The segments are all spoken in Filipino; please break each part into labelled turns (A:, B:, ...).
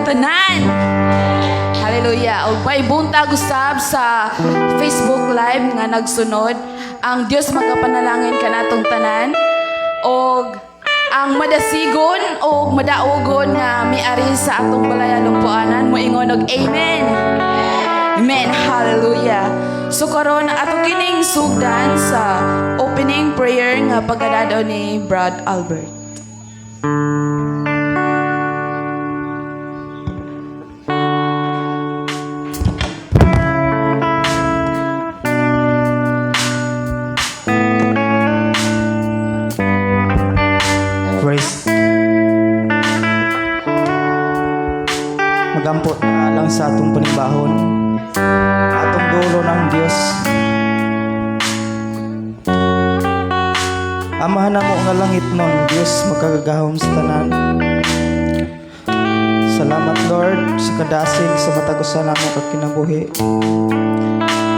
A: tanan. Hallelujah. O may buntag usab sa Facebook Live nga nagsunod. Ang Dios magapanalangin kanatong tanan. O ang madasigon o madaogon nga miari sa atong balayan puanan moingon og amen. Amen. Hallelujah. So karon ato kining sugdan sa opening prayer nga pagkadado ni Brad Albert.
B: Magampot na lang sa atong panibahon, atong dulo ng Dios. Amahan na mo nga langit nun, Dios makagagahom sa tanan. Salamat Lord sa kadasig sa matagusan namo kag kinabuhi.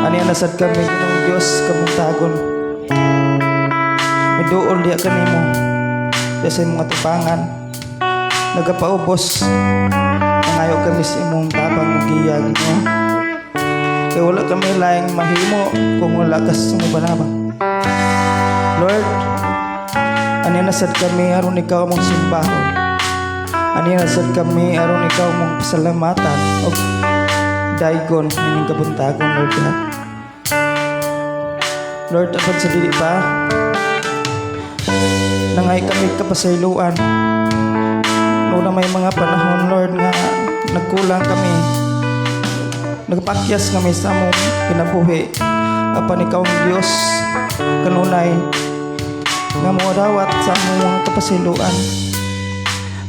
B: Ani nasad kami ng Dios kamuntagon. Miduol diya kanimo sa imong atubangan. Nagapaubos ayaw kami sa imong tabang giyag mo. Kaya wala kami laing mahimo kung wala ka sa imong banabang. Lord, ani nasad kami aron ikaw mong simbahon. Ani nasad kami aron ikaw mong pasalamatan o daigon nining kabuntagon, Lord God. Lord, abad sa dili pa nangay kami kapasayloan. Noon na may mga panahon, Lord, nga nagkulang kami, nagpakyas kami sa among kinabuhi. Apan ikaw ang Diyos kanunay nga moadawat sa among mga kapasiluan.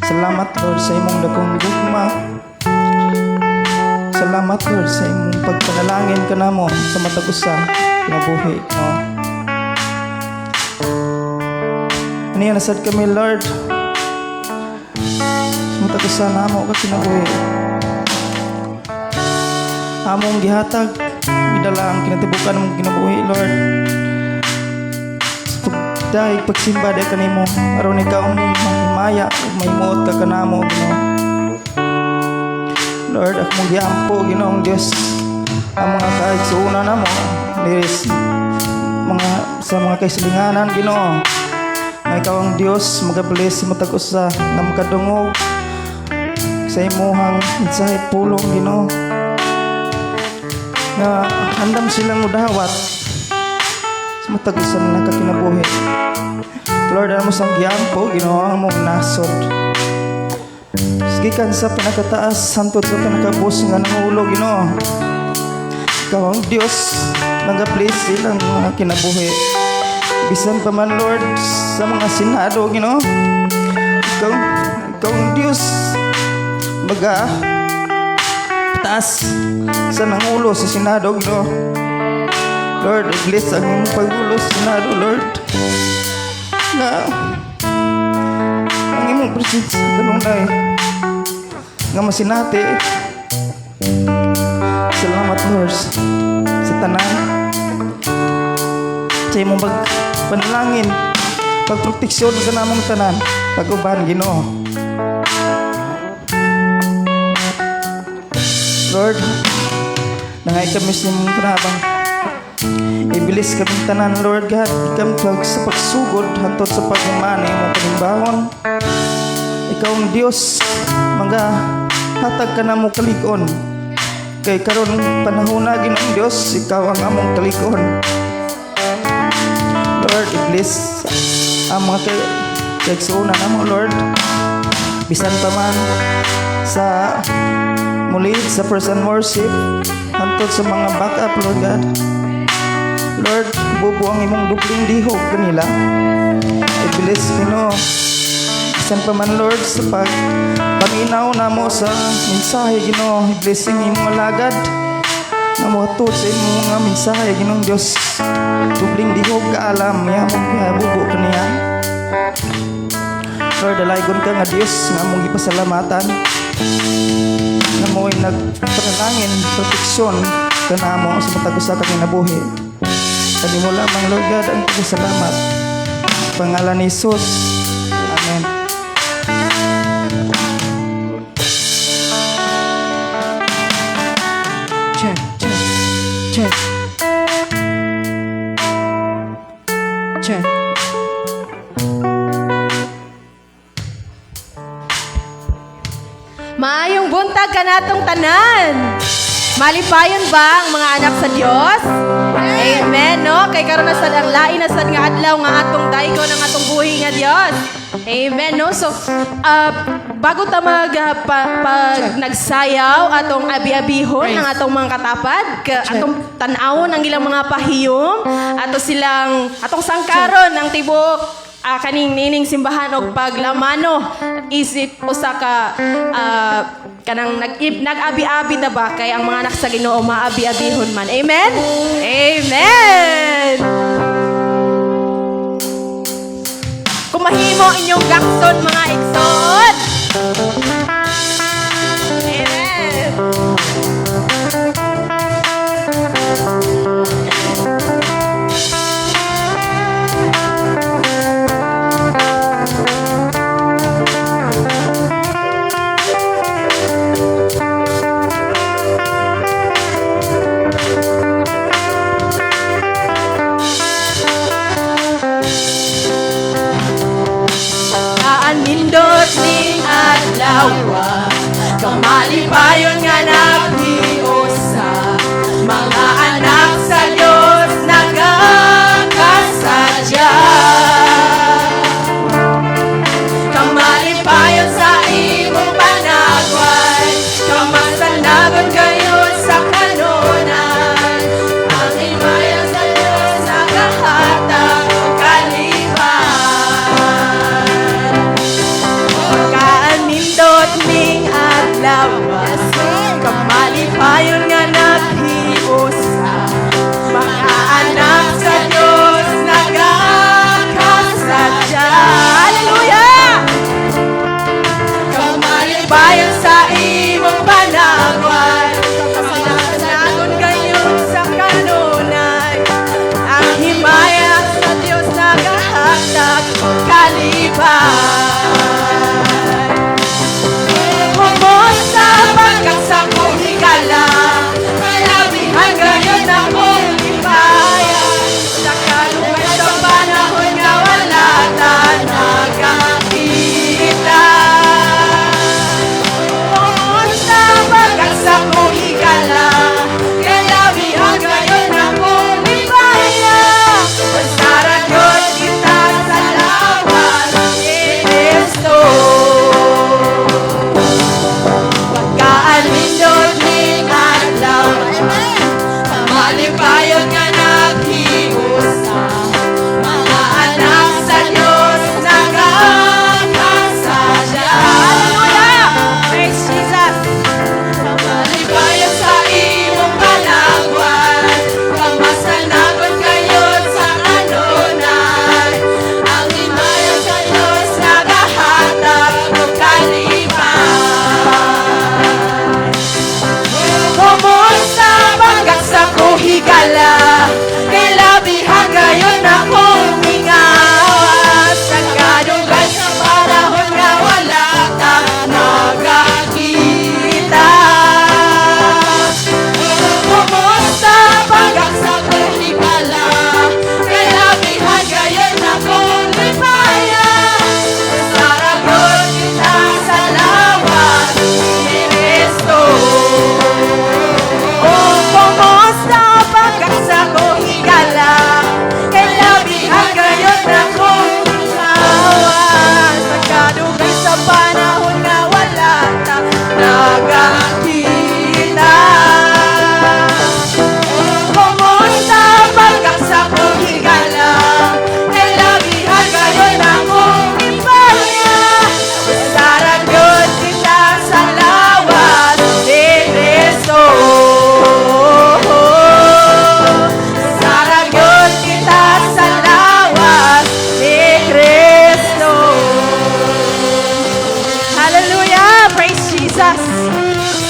B: Salamat Lord sa imong dagkong gugma. Salamat Lord sa imong pagpanalangin kanamo sa matagusa kinabuhi mo. Aniya nasad kami Lord, matagusan namo ka kinabuhi. Among gihatag gidala ang kinatibukan mong kinabuhi, Lord. Dahil pagsimba day kanimo aron ikaw maya may muot ka kanamo, Ginoo. Lord, ako mong giampo, Ginoong Dios, ang mga kaigsuuna namo diris sa mga kaisilinganan, Ginoo. Nga ikaw ang Dios magabless matag-usa nga makadungog sa imuhang mensahe pulong, Ginoo, nga handam silang udawat sa matagusan na kakinabuhi. Lord, ano mo sang giampo, Ginoo, ang mong nasod gikan sa pinakataas hantod sa pinakabus nga nangulo, Ginoo. Ikaw ang Dios nagabless silang mga kinabuhi. Bisan pa man, Lord, sa mga Senado, Ginoo, ikaw baga taas sa nangulo sa Senado, Ginoo. Lord, bless ang imong pagulo sa Senado, Lord. Na ang imong presensya kanunay nga masinati. Salamat, Lord, sa tanan sa imong panalangin, pagproteksyon ka namong tanan, paguban, Ginoo. Lord, nangay kami sa imong panabang, ibilis kaming tanan, Lord God, ikam sa pagsugod hantod sa pagmamani mo panimbahon. Ikaw ang Diyos, mga hatag ka na mo kalikon. Kay karon panahon na Ginoong Diyos, ikaw ang among kalikon. Lord, iblis ang mga kaigsuunan na mo, Lord. Bisan pa man sa muli sa person worship, hantod sa mga backup, Lord God. Lord, bubo ang imong dupling dihog kanila. Iblis, Ginoo. Bisan pa man, Lord, sa paminaw na mo sa mensahe, Ginoo. Iblis ang imong alagad na muhatod sa imong mga mensahe, Ginoong Diyos. Dupling dihog kaalam, yamong bubo kaniya. Lord, dalaygon ka nga Diyos nga mong ipasalamatan na mo'y nagpanalangin, proteksyon ka na mo sa matagos sa kinabuhi. Kani mo lamang, Lord God, ang pagkasalamat. Sa pangalan ni Jesus. Amen. Check, check, check. Check.
C: Maayong buntag ka natong tanan. Malipayon ba ang mga anak sa Dios? Amen, no? Kay karon na sad ang lain na sad nga adlaw nga atong daygo ng atong buhi nga Dios. Amen, no? So, bago ta pag nagsayaw atong abi-abihon ng atong mga katapad, atong tan-awon ang ilang mga pahiyom, atong sangkaron ng tibok kaning nining simbahan og paglamano isip usa ka kanang nag-abi-abi ta ba kay ang mga anak sa Ginoo maabi-abihon man. Amen. Amen. Kumahimo inyong gakson mga igsoon. Amen. Nindot ning adlaw, kamalipayon nga naghiusa, mga anak sa Dios nagkakasadya. Kamalipayon sa imong panagway, kamasanagon kayo sa kanunan, ang imayan sa Dios nagahatag og kalipay. Nindot ning adlaw, panahon nga wala ta nagakita. Kumusta pagka sa kong higala, nalabihan kayo ng kong impanya. Saragot kita sa lawas ni Cristo. Saragot kita sa lawas ni Cristo. Hallelujah! Praise Jesus!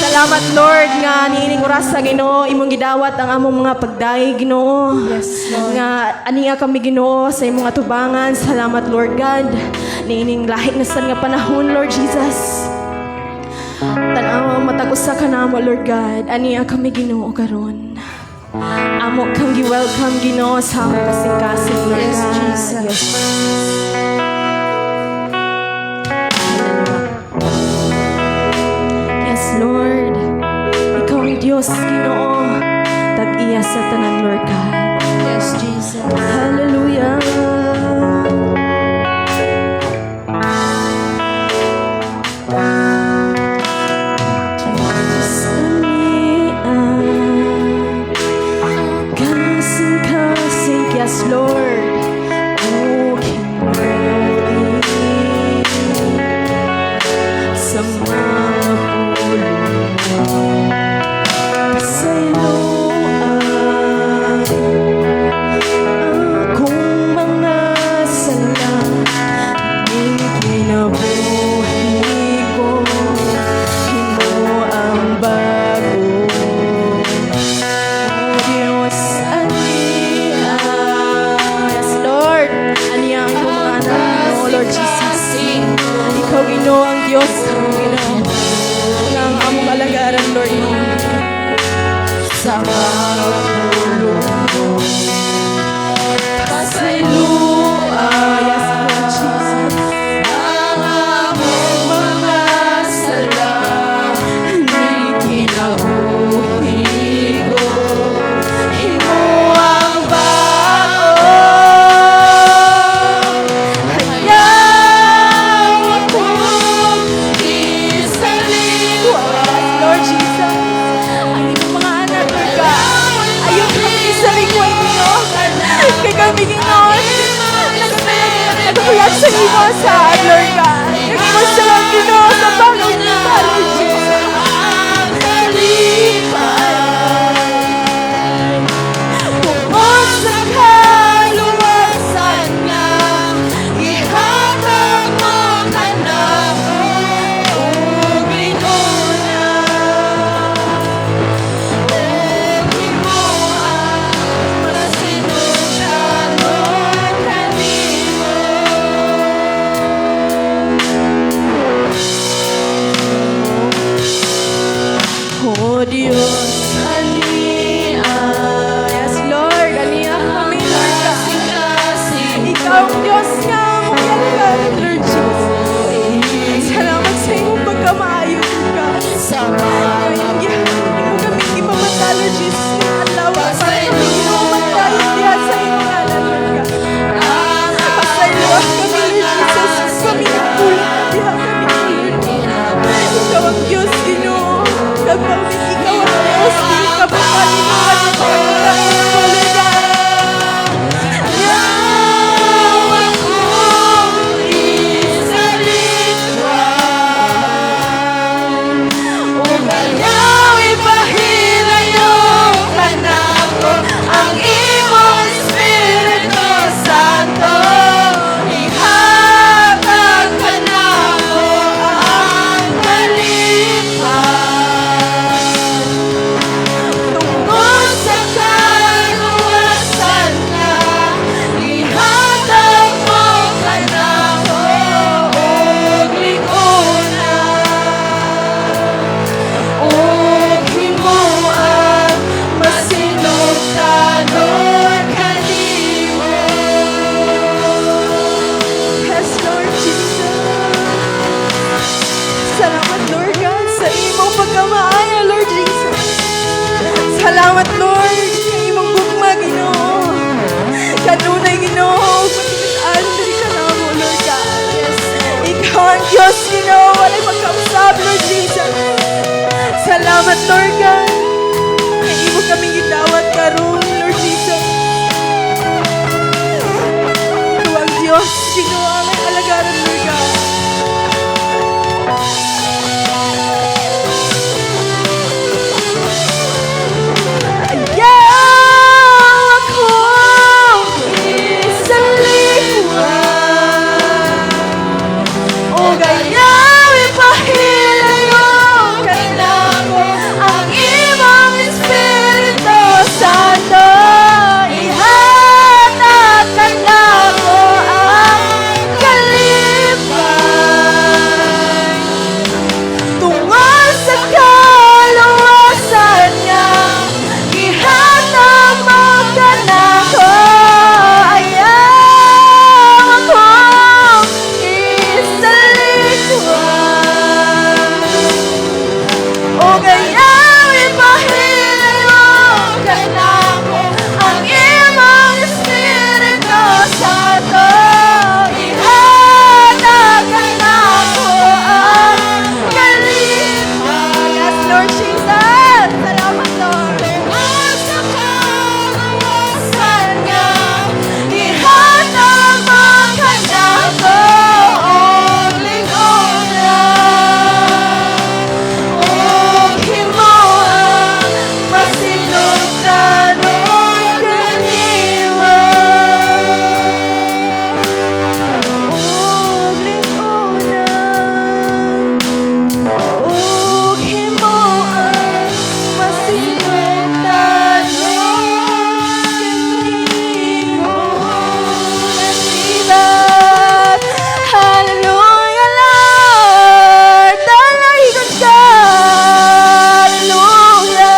C: Salamat Lord nga niining oras sa Ginoo imong gidawat ang among mga pagdaig Ginoo. Yes, Lord. Nga aniya kami Ginoo sa imong atubangan. Salamat Lord God. Niining lahi na sad nga panahon Lord Jesus. Tanaw matag usa ka namo Lord God. Aniya kami Ginoo karon. Amo kang gi-welcome Ginoo sa among kasing-kasing Lord
A: Yes,
C: God.
A: Jesus.
C: Yes. Yes, Lord. Ikaw ang Diyos, Ginoo. Tag-iya sa tanan, Lord God.
A: Yes, Jesus.
C: Hallelujah. Kasing-kasing, yes, Lord. Oh, King sa mga pulo sa'yo akong mga sala ang kinabuhi ko, himo ang bago. Oh Diyos, aniya. Yes, Lord. Aniya ang mga anak mo, Lord Jesus. Ikaw, Ginoo, ang Diyos. Ginoo. Ang among alagaran, Lord. Sa mga pulo mo. Pasalua. Yes, Lord Jesus. Ang among mga sala. Hindi kinabuhi ko. Himo ang bago. Hayang akong isalin. Lord Jesus, ang inyong mga anak, Lord God, ayaw kami isalingwan niyo. Kay kami Ginoo, nagkulat sa inyo sa Lord God. Nagkulat lang Ginoo sa bagong kita, Lord Jesus. Bukod sa kaluwasan nga, ihatag mo ka na ug linuna. Ug himuan masinugdanon kanimo. Oh Diyos, ania. Yes, Lord, ania kami, Lord God. Ikaw ang Diyos nga ang umayagan, Lord Jesus. Salamat sa iyong pagkamaayo, Lord God. Iyong kami ipamata, Lord Jesus. Alawa para kami ipamatayin diha sa iyong ngalan, Lord God. Pasayloan kami, Lord Jesus. Kami nagkulang diha kami, Lord. Ikaw ang Diyos, Ginoo. Nagpaulit ikaw ang Diyos. Hindi ka ba kalimutan ang pagkain mo, Lord God. Ayaw akong isalingwan. O ayaw ipahirayon ka na ko ang imong Espiritu Santo. Ihatag ka na ko ang kalipan. Tungkol sa kaluwasan nga, ihatag mo ka na ko ug liguna. Ug himuan masinugdanon kanimo. Yes, Lord Jesus. Salamat, Lord God, sa imong pagkamaaya, Lord Jesus. Salamat, Lord, sa imong gugma, Ginoo. Kanunay, Ginoo, pagkitaan diri ka na mo, Lord God. Ikaw ang Diyos, Ginoo. kayo. Walay magkausap, Lord Jesus. Salamat, Lord God. Kaya mo kaming gidawat karon, Lord Jesus. Tuwang Diyos, Ginoo ang alagaran, Lord God. Ayaw ako sa likuan. O gayaw ipahilayo kanako ang imong Espiritu Santo. Ihatag kanako ang kalipay tungod sa kaluwasan niya. Ihatag mo kanako. Ayaw akong isalikuan. O gayaw ipahilayo kanako ang imong Espiritu Santo. Ihatag kanako ang kalipay. Yes, Lord Jesus. Salamat, Lord. Sa kaluwasan niya, ihatag mo kanako ang lingkod. O himuang masinugdan o kaniwa. O lingkodan. O himuang masinugdan o kaniwa. Hallelujah, Lord. Dalahigon ka. Hallelujah.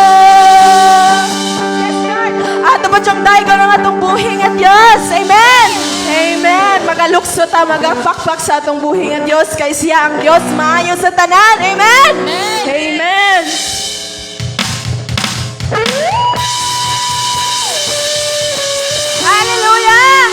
C: Yes, Lord. Ato po siyang dahigo ng atong buhing at Diyos. Amen. Amen. Magalukso ta, magapakpak sa atong buhing at Diyos. Kay siya ang Diyos maayo sa tanan. Amen. Amen. Hallelujah.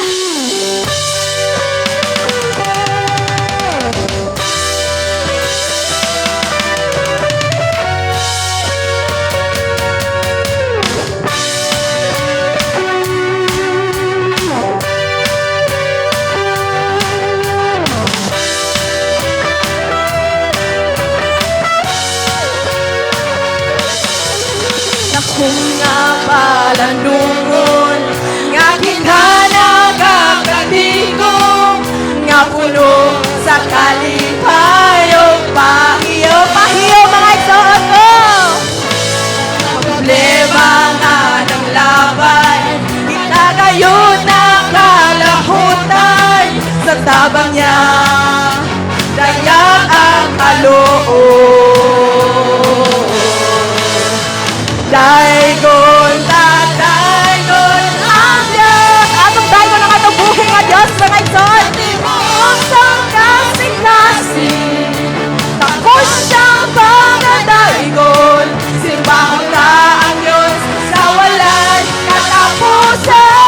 C: Kung nga palandungon nga kinhana kakatigong nga puno sa kalipayo pahiyo mga igsoon ko. Problema nga ng laban itagayod na kalahutan sa tabang niya dayak ang kaloob. Daigon ang Diyos. Atong daigon ang atong buhay nga Diyos sa ngayon. Usang kasing-kasing tapos siyang pagdaigon. Simbahon na ang Diyos sa walang katapusan.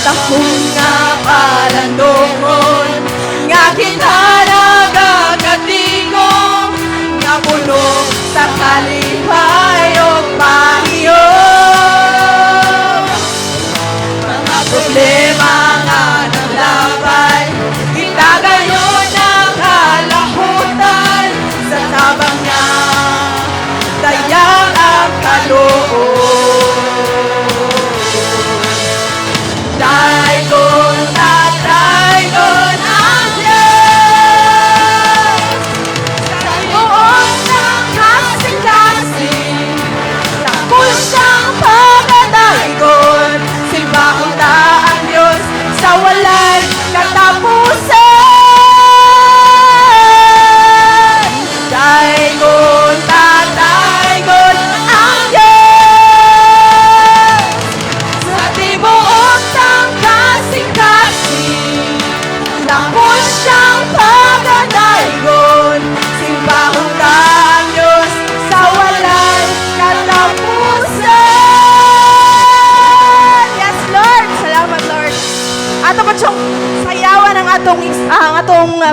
C: Tahong nga palandungon nga kinhana kakatigong nga puno sa kalipayo pahiyo. Mga problema nga ng laban itagayon ang kalahutan sa tabang niya dayak ang kaloob. Daigon ang Diyos sa buong ng kasing-kasing tapos siyang pagdaigon. Simbahon na ang Diyos sa walang katapusan. Daigon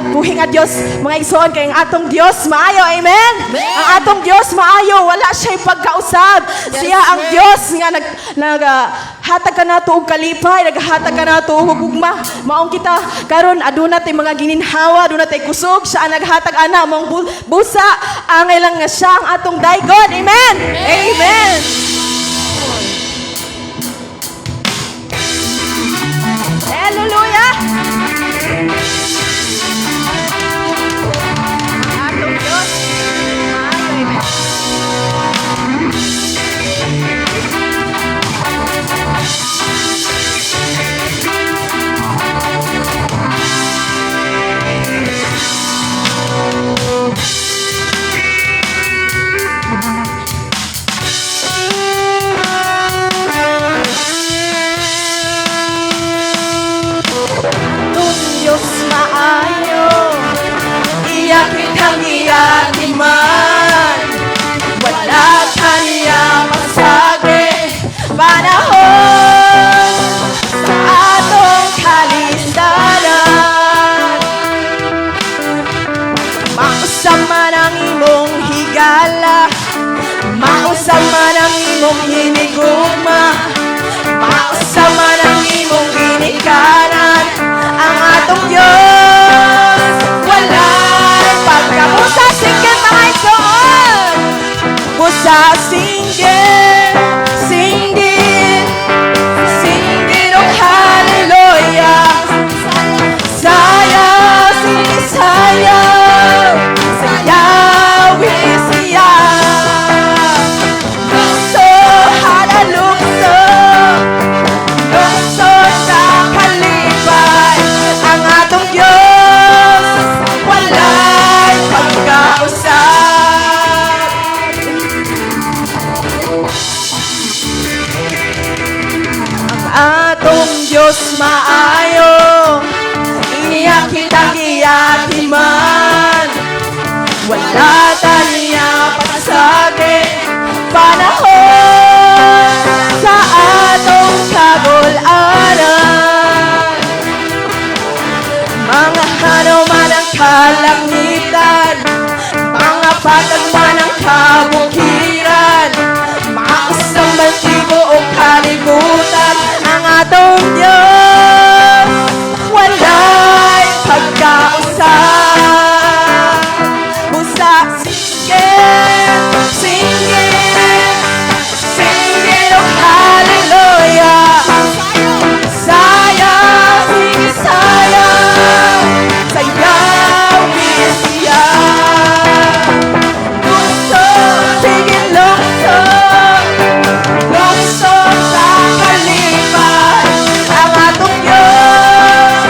C: buhi nga Dios, mga igsoon kay ang atong Dios maayo. Amen. Ang atong Dios maayo, wala siya pagkausab. Siya ang Dios nga hatag ka nato og kalipay, naghatag ka nato og hugma. Maong kita karon aduna tay mga gininhawa, aduna tay kusog, siya ang naghatag ana mong busa. Angay lang nga siya ang atong daigod. Amen. Amen. Hallelujah. Atong Dios maayo. Amen. Diyos maayo, iyakit ang iyati man, wala ka niya masagi, panahon sa atong kalindanan. Mausama ng imong higala, mausama ng imong hinigugma, mausama ng imong ginikanan. Ang atong Diyos walay pagkabusa singgit mga igsoon. Busa singgit, singgit, singgit oh hallelujah. Sayaw, singgit sayaw, sayawin siya. Lukso, hallelujah, lukso sa kalipay. Ang atong Diyos walay pagkausap. Ang atong Diyos maayo, iyakit ang iyati man, wala taniya pasagi, panahon sa atong kagul-anan. Mga hanuman ang kalangitan, mga patagman ang kabukiran, mausang bantigo o kalibutan. Ang atong Diyos walay pagkausap. Busa singgit, singgit, singgit oh hallelujah. Sayaw, singgit sayaw, sayawin siya. Lukso, singgit lukso, lukso sa kalipay. Ang atong Diyos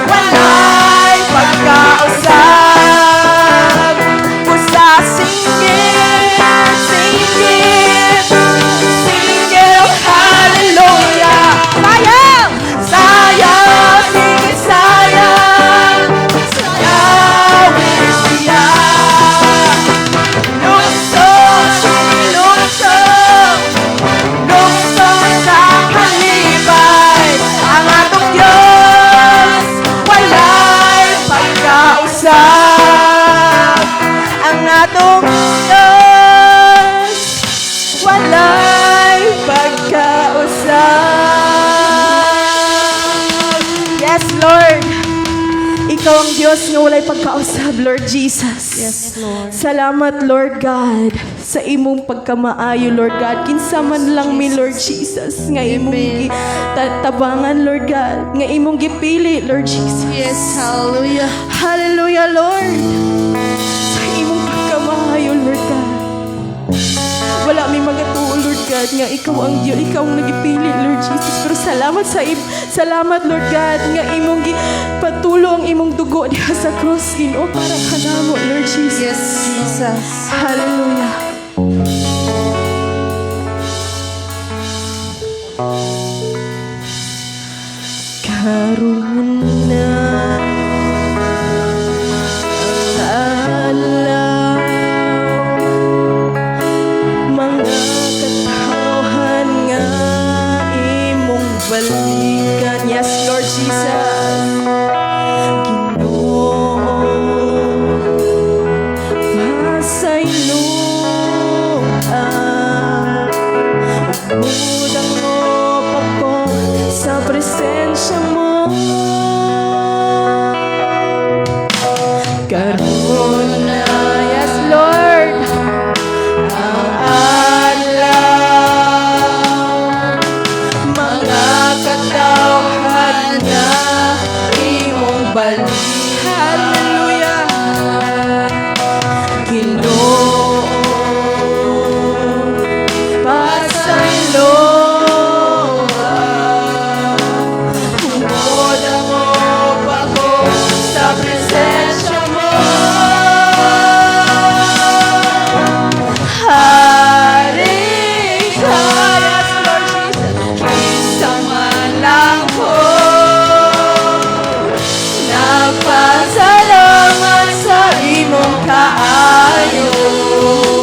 C: walay pagkausap. Busa singgit, singgit, singgit oh hallelujah. Sayaw, sayaw, singgit sayaw, sayawin siya. Lukso, singgit lukso, lukso sa kalipay. Ang atong Diyos walay pagkausap. Ang atong Diyos walay pagkausap. Yes, Lord. Ikaw ang Diyos nga walay pagkausap, Lord Jesus. Yes, Lord. Salamat, Lord God, sa imong pagkamaayo, Lord God. Kinsa man lang mi, Lord Jesus, nga imong tabangan, Lord God, nga imong gipili, Lord Jesus.
A: Yes, hallelujah.
C: Hallelujah, Lord. Sa imong pagkamaayo, Lord God. Wala may magatuo, Lord God, nga ikaw ang Diyos, ikaw ang nagipili, Lord Jesus. Pero salamat, Lord God, nga imong patulo ang imong dugo diha sa cross, Ginoo, para kanamo, Lord Jesus.
A: Yes, Jesus.
C: Hallelujah. Karon na ang alam, mga katawhan nga imong balikan. Yes, Lord Jesus. Ginoo, luha. Udang mo pa ko sa presensya mo. Karoon na, yes Lord, ang adlaw, mga katawhan na imong balik. Hallelujah. Ginoo, pasaylo, umuda mo pa ko sa presensya mo. Hari ka, yes Lord Jesus, isa man lang ko nagpasalamat sa imong kaayo.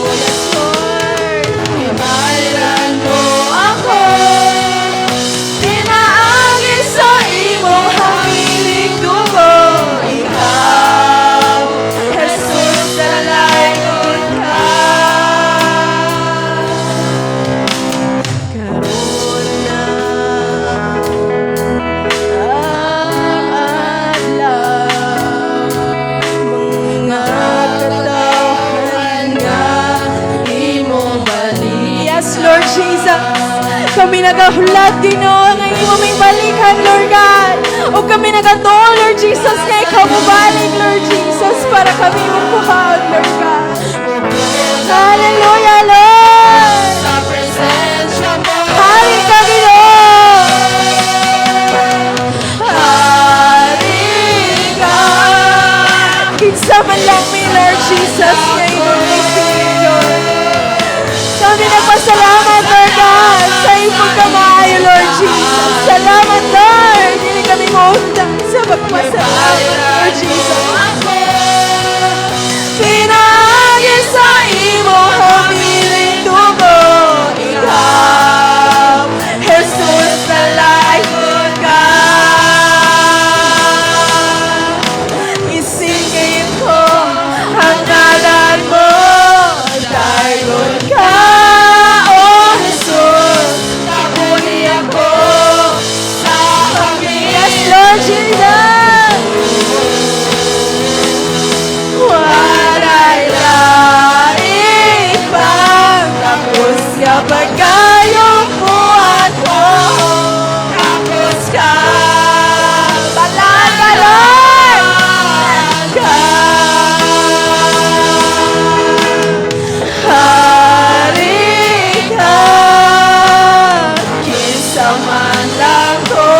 C: Yes Lord, imalan mo ako, pinaagi sa imong habiling dugo. Ikaw, Jesus, dalayon ka. Karoon na ang adlaw, mga katawhan nga imong balik. Yes, Lord Jesus, kami nagahulat Ginoo nga imong may balikan, Lord God. O kami nagatuo, Lord Jesus, nga ikaw mabalik, Lord Jesus, para kami mapuhaon, Lord God. Hallelujah, Lord. Sa presensya mo. Hari ka, Ginoo. Hari ka. Kinsa man lang mi, Lord Jesus, nga imong isipin, Lord. Kami nagpasalamat, Lord God, sa imong kamaayo, Lord Jesus. Salamat, Lord. Hindi kami maundang sa pagpasalamat, Lord Jesus. Pinaagi sa imong habiling dugo. Ikaw, Jesus, dalayon ka. Isingin ko ang ngalan mo. Dayon ka, oh Jesus. Kapuni ako sa habiling. Yes, Lord Jesus. Walay lain pang tapos ka pagkayong buwan ko. Tapos ka, balaan ka, Lord. Ka, hari ka, kinsa man lang ko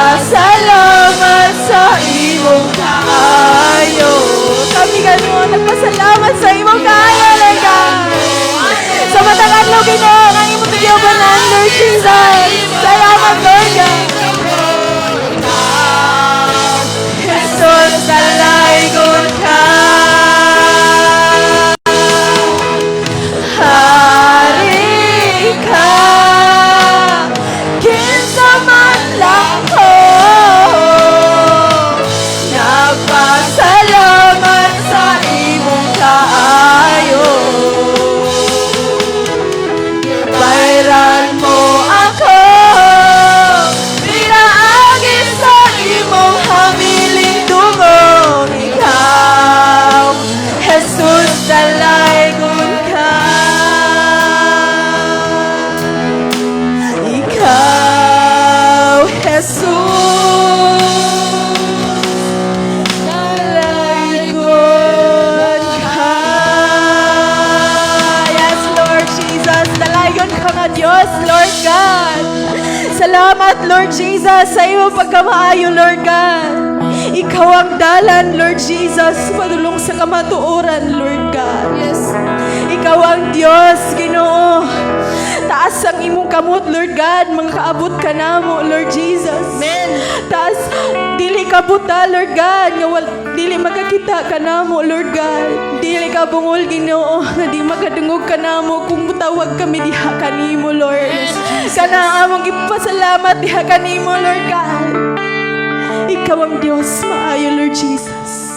C: nagpasalamat sa imong kaayo. Kami ganoon nagpasalamat sa imong kaayo, Lord God. Sa matang adlaw Ginoo, ang imong tigiyobanan, Lord Jesus. Salamat, Lord God. Jesus, dalaygon ka. Hari ka, kinsa man lang ko nagpasalamat sa imong kaayo. Bayran mo ako, pinaagi sa imong habiling dugo. Ikaw, Jesus, dalaygon ka. Ikaw, Jesus, dalaygon ka. Yes, Lord Jesus, dalaygon ka nga Diyos, Lord God. Salamat, Lord Jesus, sa iyong pagkamaayo, Lord God. Ikaw ang dalan, Lord Jesus, padulong sa kamatuoran, Lord God. Yes. Ikaw ang Diyos, Ginoo. Taas ang imong kamot, Lord God. Mga kaabot ka na mo, Lord Jesus. Amen. Taas, dili ka buta, Lord God. Dili magkakita ka na mo, Lord God. Dili ka bungol, Ginoo. Di makadungog ka na mo kung butawag kami diha kanimo, Lord. Kana among ipasalamat diha kanimo, Lord God. Ikaw ang Diyos, maayo, Lord Jesus.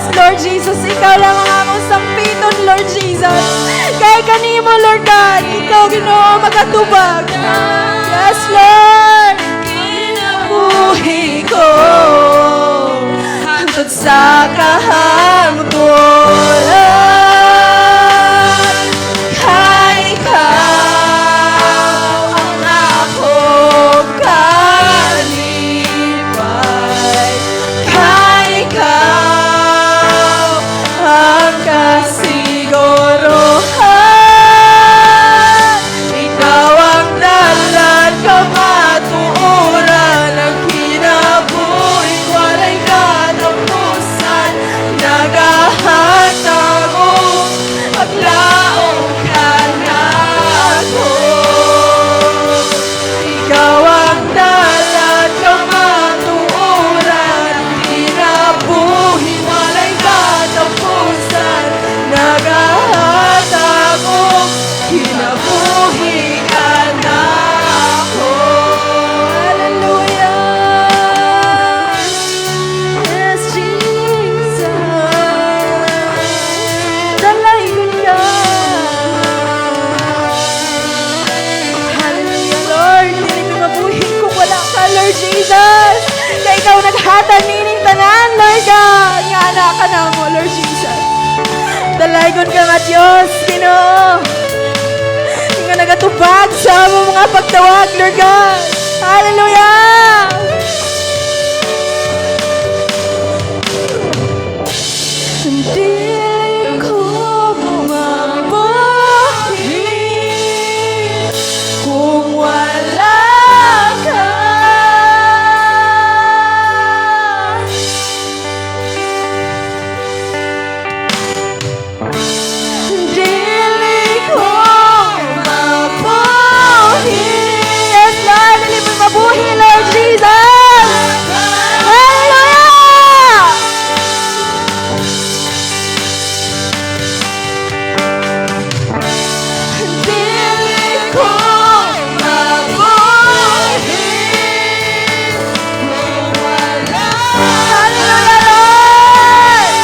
C: Yes, Lord Jesus, ikaw lang ang among sampiton, Lord Jesus. Kay kanimo, Lord God, ikaw Ginoo magatubag. Yes, Lord. Kinabuhi ko hangtod sa kahangturan. Kay ikaw ang akong kalipay. Kay ikaw ang kasiguruhan. Ikaw ang dalan kamatuoran. Ang kinabuhi walay katapusan. Nagahatag o paglaong ka na ako. Ikaw ang dalan kamatuoran. Ang kinabuhi walay katapusan. Nagahatag o kinabuhi ka na ako. Hallelujah. Yes, Jesus. Dalayon ka. Hallelujah, Lord. Dili ko mabuhi kung wala ka, Lord Jesus. Kaya ikaw naghatag nining tanan, Lord God. Nga anak ka na mo, Lord Jesus. Dalayon ka nga, Diyos, Ginoo. Nga nagatubag sa among mga pagtawag, Lord God. Hallelujah! Hindi ko mabuhi kung wala ka. Dili ko mabuhi. Yes, Lord, dili mo mabuhi, Lord Jesus. Hallelujah! Dili ko mabuhi kung wala. Hallelujah, Lord!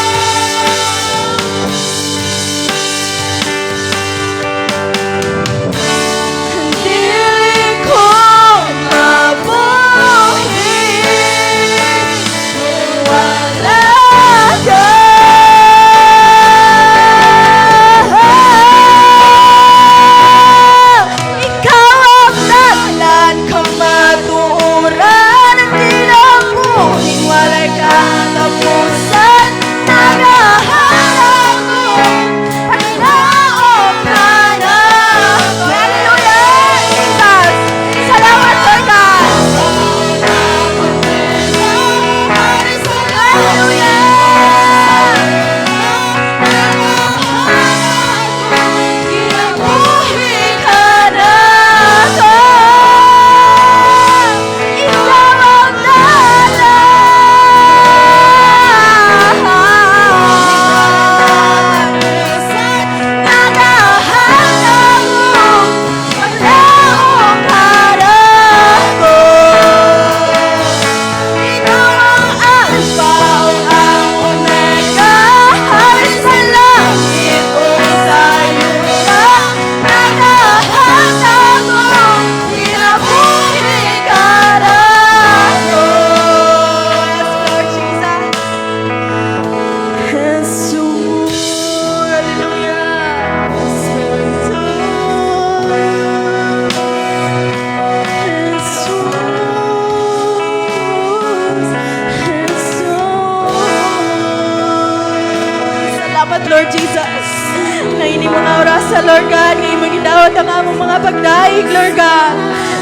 C: Dili ko mabuhi kung wala ka. Ikaw ang dalan kamatuoran. Ang kinabuhi walay katapusan. Nagaharap ko paglaong ka na. Hallelujah, Jesus. Salamat, Lord God. Kinabuhi ka na ako. Ikaw ang dalan. Nagahanap mo paglaong harap ko. Ikaw ang Alpha o ang Omega. Hari sa langit o sa lupa. Nagahanap mo kinabuhi ka na ako. Yes, Lord Jesus. Jesus. Hallelujah. Salamat, Lord Jesus. Na hindi mga oras sa Lord God, ngayon magidawat ang among mga pagdaig, Lord God.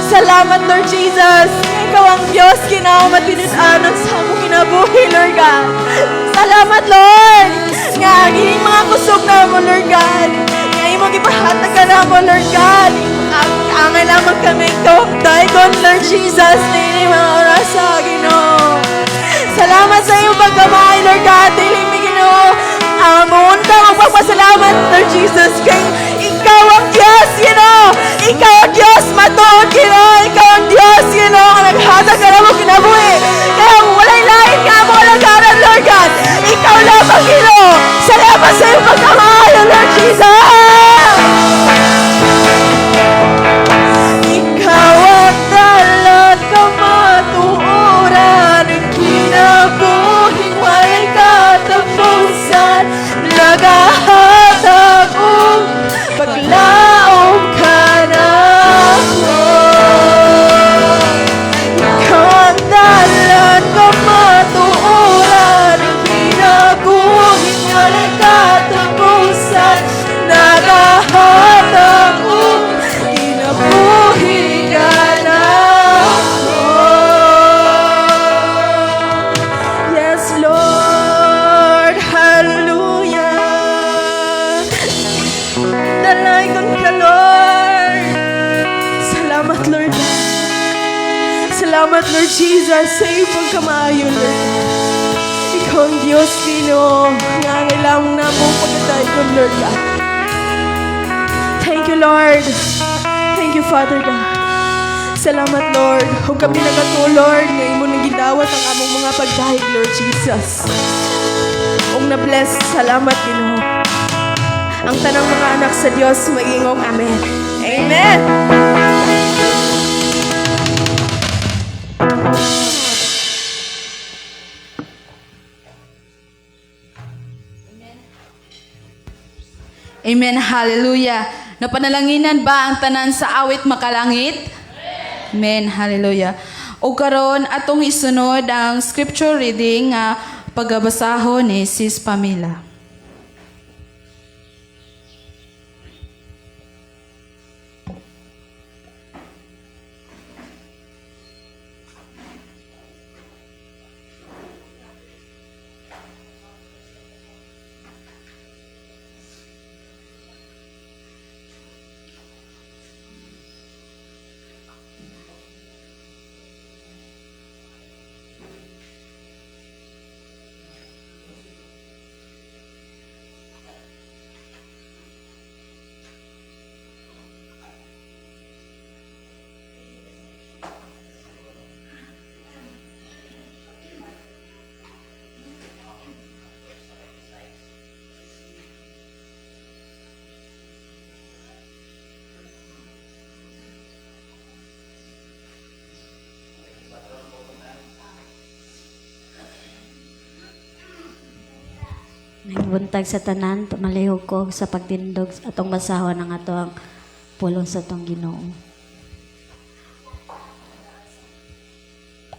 C: Salamat, Lord Jesus. Ikaw ang Diyos, Ginoo matinisanon sa among kinabuhi, Lord God. Salamat, Lord. Nga ang ining mga kusog na mo, Lord God. Nga imong ipahatag ka na mo, Lord God. Angay lamang kami ikaw ang daigon, Lord Jesus. Na ining mga oras sa Ginoo. Salamat sa iyong pagkamay, Lord God. Diling mi Ginoo. Amon ka magpapasalamat, Lord Jesus. Kay ikaw ang Diyos, Ginoo. Ikaw ang Diyos, matuod, Ginoo. Ikaw ang Diyos, Ginoo. Ang naghatag ka na mo kinabuhi. Kaya walay lain ka mo alagaran, Lord God. Ikaw lamang, Salamat, Lord Jesus, sa iyong pagkamayo, Lord. Ikaw ang Diyos, Ginoo, nga kailangan na mo pagkataygon, Lord God. Thank you, Lord. Thank you, Father God. Salamat, Lord. Huwag kami nagatulord nga imo nang gidawat ang among mga pagdahig, Lord Jesus. Kung na-bless, salamat, Ginoo. Ang tanang mga anak sa Diyos, magingong Amen. Amen.
A: Amen. Hallelujah. Napanalanginan ba ang tanan sa awit makalangit? Amen. Hallelujah. O karon atong isunod ang scripture reading nga pagabasahon ni Sis Pamela.
D: Buntag sa tanan, malihog ko sa pagtindog atong basahon ng atong pulong sa atong Ginoo.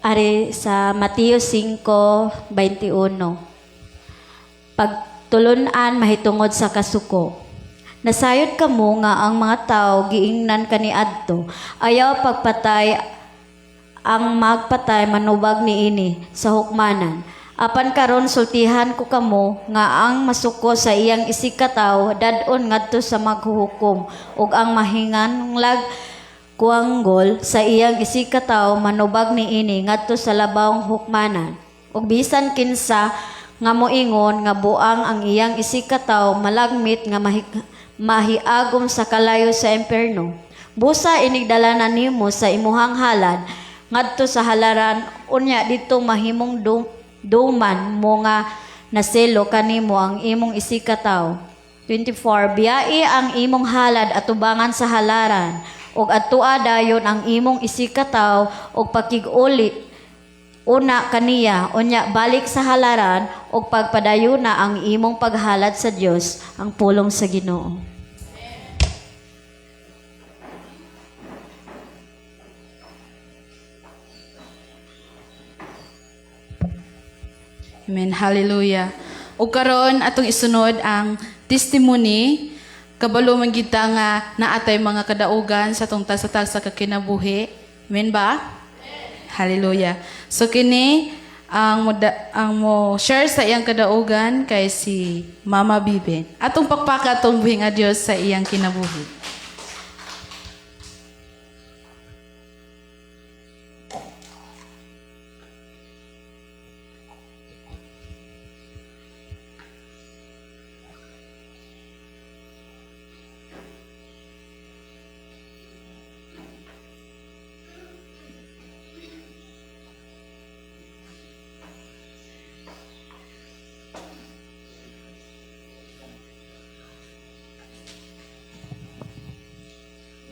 D: Ari sa Mateo 5:21. Pagtulunan mahitungod sa kasuko. Nasayod kamo nga ang mga tao giingnan kaniadto, ayaw pagpatay ang magpatay manubag niini sa hukmanan. Apan karon sultihan ko kamo nga ang masuko sa iyang isikataw dadon ngadto sa maghuhukom ug ang mahinganlag kuanggol sa iyang isikataw manubag niini ngadto sa labawng hukmanan. Ug bisan kinsa nga moingon nga buang ang iyang isikataw malagmit nga mahiagom sa kalayo sa impierno. Busa inigdalanan nimo sa imuhang halad ngadto sa halaran unya dito mahimong duman mo nga naselo kanimo ang imong isikataw. 24. Biyai ang imong halad atubangan sa halaran ug atua dayon ang imong isikataw ug pakig-uli una kaniya unya balik sa halaran ug pagpadayuna ang imong paghalad sa Dios ang pulong sa Ginoo.
A: Amen. Hallelujah. O karon atong isunod ang testimony kabalo man kita nga naatay mga kadaugan sa atong tasatag sa kakinabuhi. Amen ba? Hallelujah. So kini ang mo share sa iyang kadaugan kay si Mama Biben. Atong pakpaka atong buhing a Dios sa iyang kinabuhi.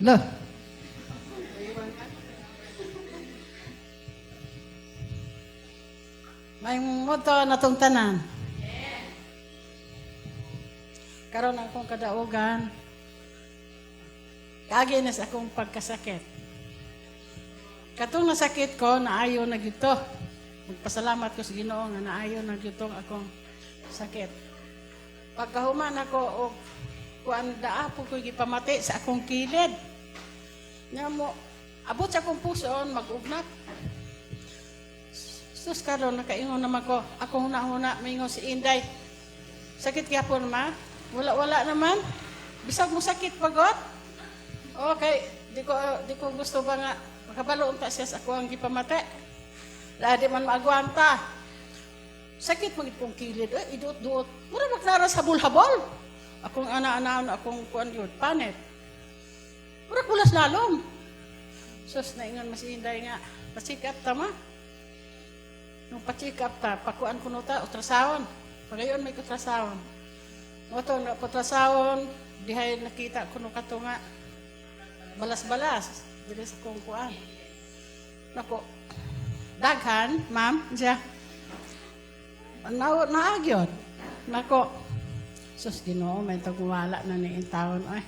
E: Lah. May moto na tong tanan. Karon akong kadaugan. Kagi na sa akong pagkasakit. Katong nasakit ko, naayo na gito. Magpasalamat ko sa Ginoo nga naayo na gito akong sakit. Pagkahuman ako og kuan daapo ko gipamati sa akong kilid. Nya mo abot sa akong puson mag-ugnak. Sus karon nakaingon naman ko akong hunahuna mingon si Inday. Sakit gyapon ma? Wala naman. Bisag mo sakit pagod? Okay, di ko gusto ba nga Makabalo unta siya sa ako ang gipamate. Ladi man maagwanta. Sakit magit kong kilid. Iduot-duot. Mura maglara sa habol-habol. Akong ana-ana, akong kuan yun, panet. Mura kulas lalom. Sus, naingan masihinday nga. Pasikap tama. Nung pasikap ta, pakuan ko ta, ultrasound. Pagayon may ultrasound. Oto, na ultrasound, dihay nakita ko nung kato nga. Balas-balas. Dili sa kong kuan. Nako, daghan, ma'am, siya. Naagyon. Nako, sus, Ginoo, may tagwala na ni taon. Ay,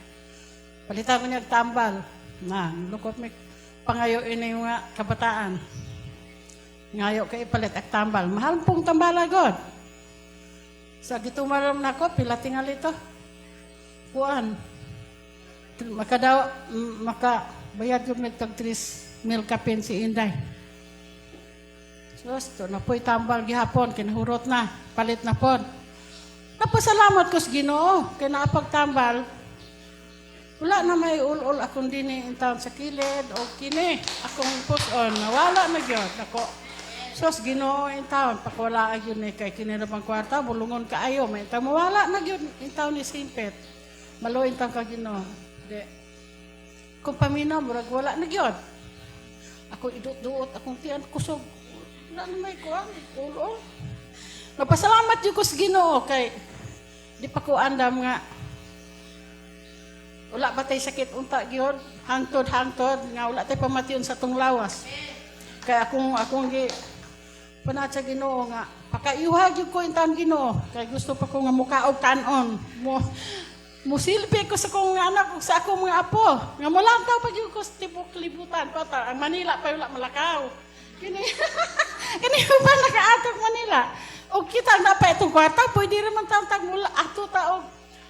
E: palitan ko niya tambal. Na, lukot may pangayo ini yung kabataan. Ngayo kay palit ak tambal. Mahal pong tambal agad. Sa gitumaram na ko, pila tingal ito. Kuan. Makabayad yung nagtag 3 mil kapin si Inday. Sus, to na po'y tambal gihapon, kinahurot na, palit na po. Napasalamat ko sa Ginoo, kaya naapagtambal. Wala na may ul-ul akong dini intawon sa kilid o kini. Akong puson, nawala na yun. Ako, sus, Ginoo intawon, pakwala yun eh, kay kinirapang kwarta, bulungon ka ayo, may intawon, mawala na yun, intawon ni Simpet. Malo intawon ka Ginoo. Di. Kung paminaw, murag wala na yun. Ako idut-duot, akong tiyan, kusog. Wala na may kuwan, ul-ul. Napasalamat yun ko sa Ginoo, kay di pa ko andam nga. Wala ba tayo sakit unta gyud hangtod nga wala tayo pamation sa tong lawas. Kaya akong panat sa Ginoo nga pakayuha gyud ko intam Ginoo kay gusto pa ko nga mukaog kanon mo silbi ko sa kong anak ug sa akong mga apo nga molantaw pa gyud ko sa tibok libutan pata ang Manila pa wala malakaw. Kini ba nakaatok Manila? Og kita na pa itong kwarta pwede ra man tawag mula ato ta og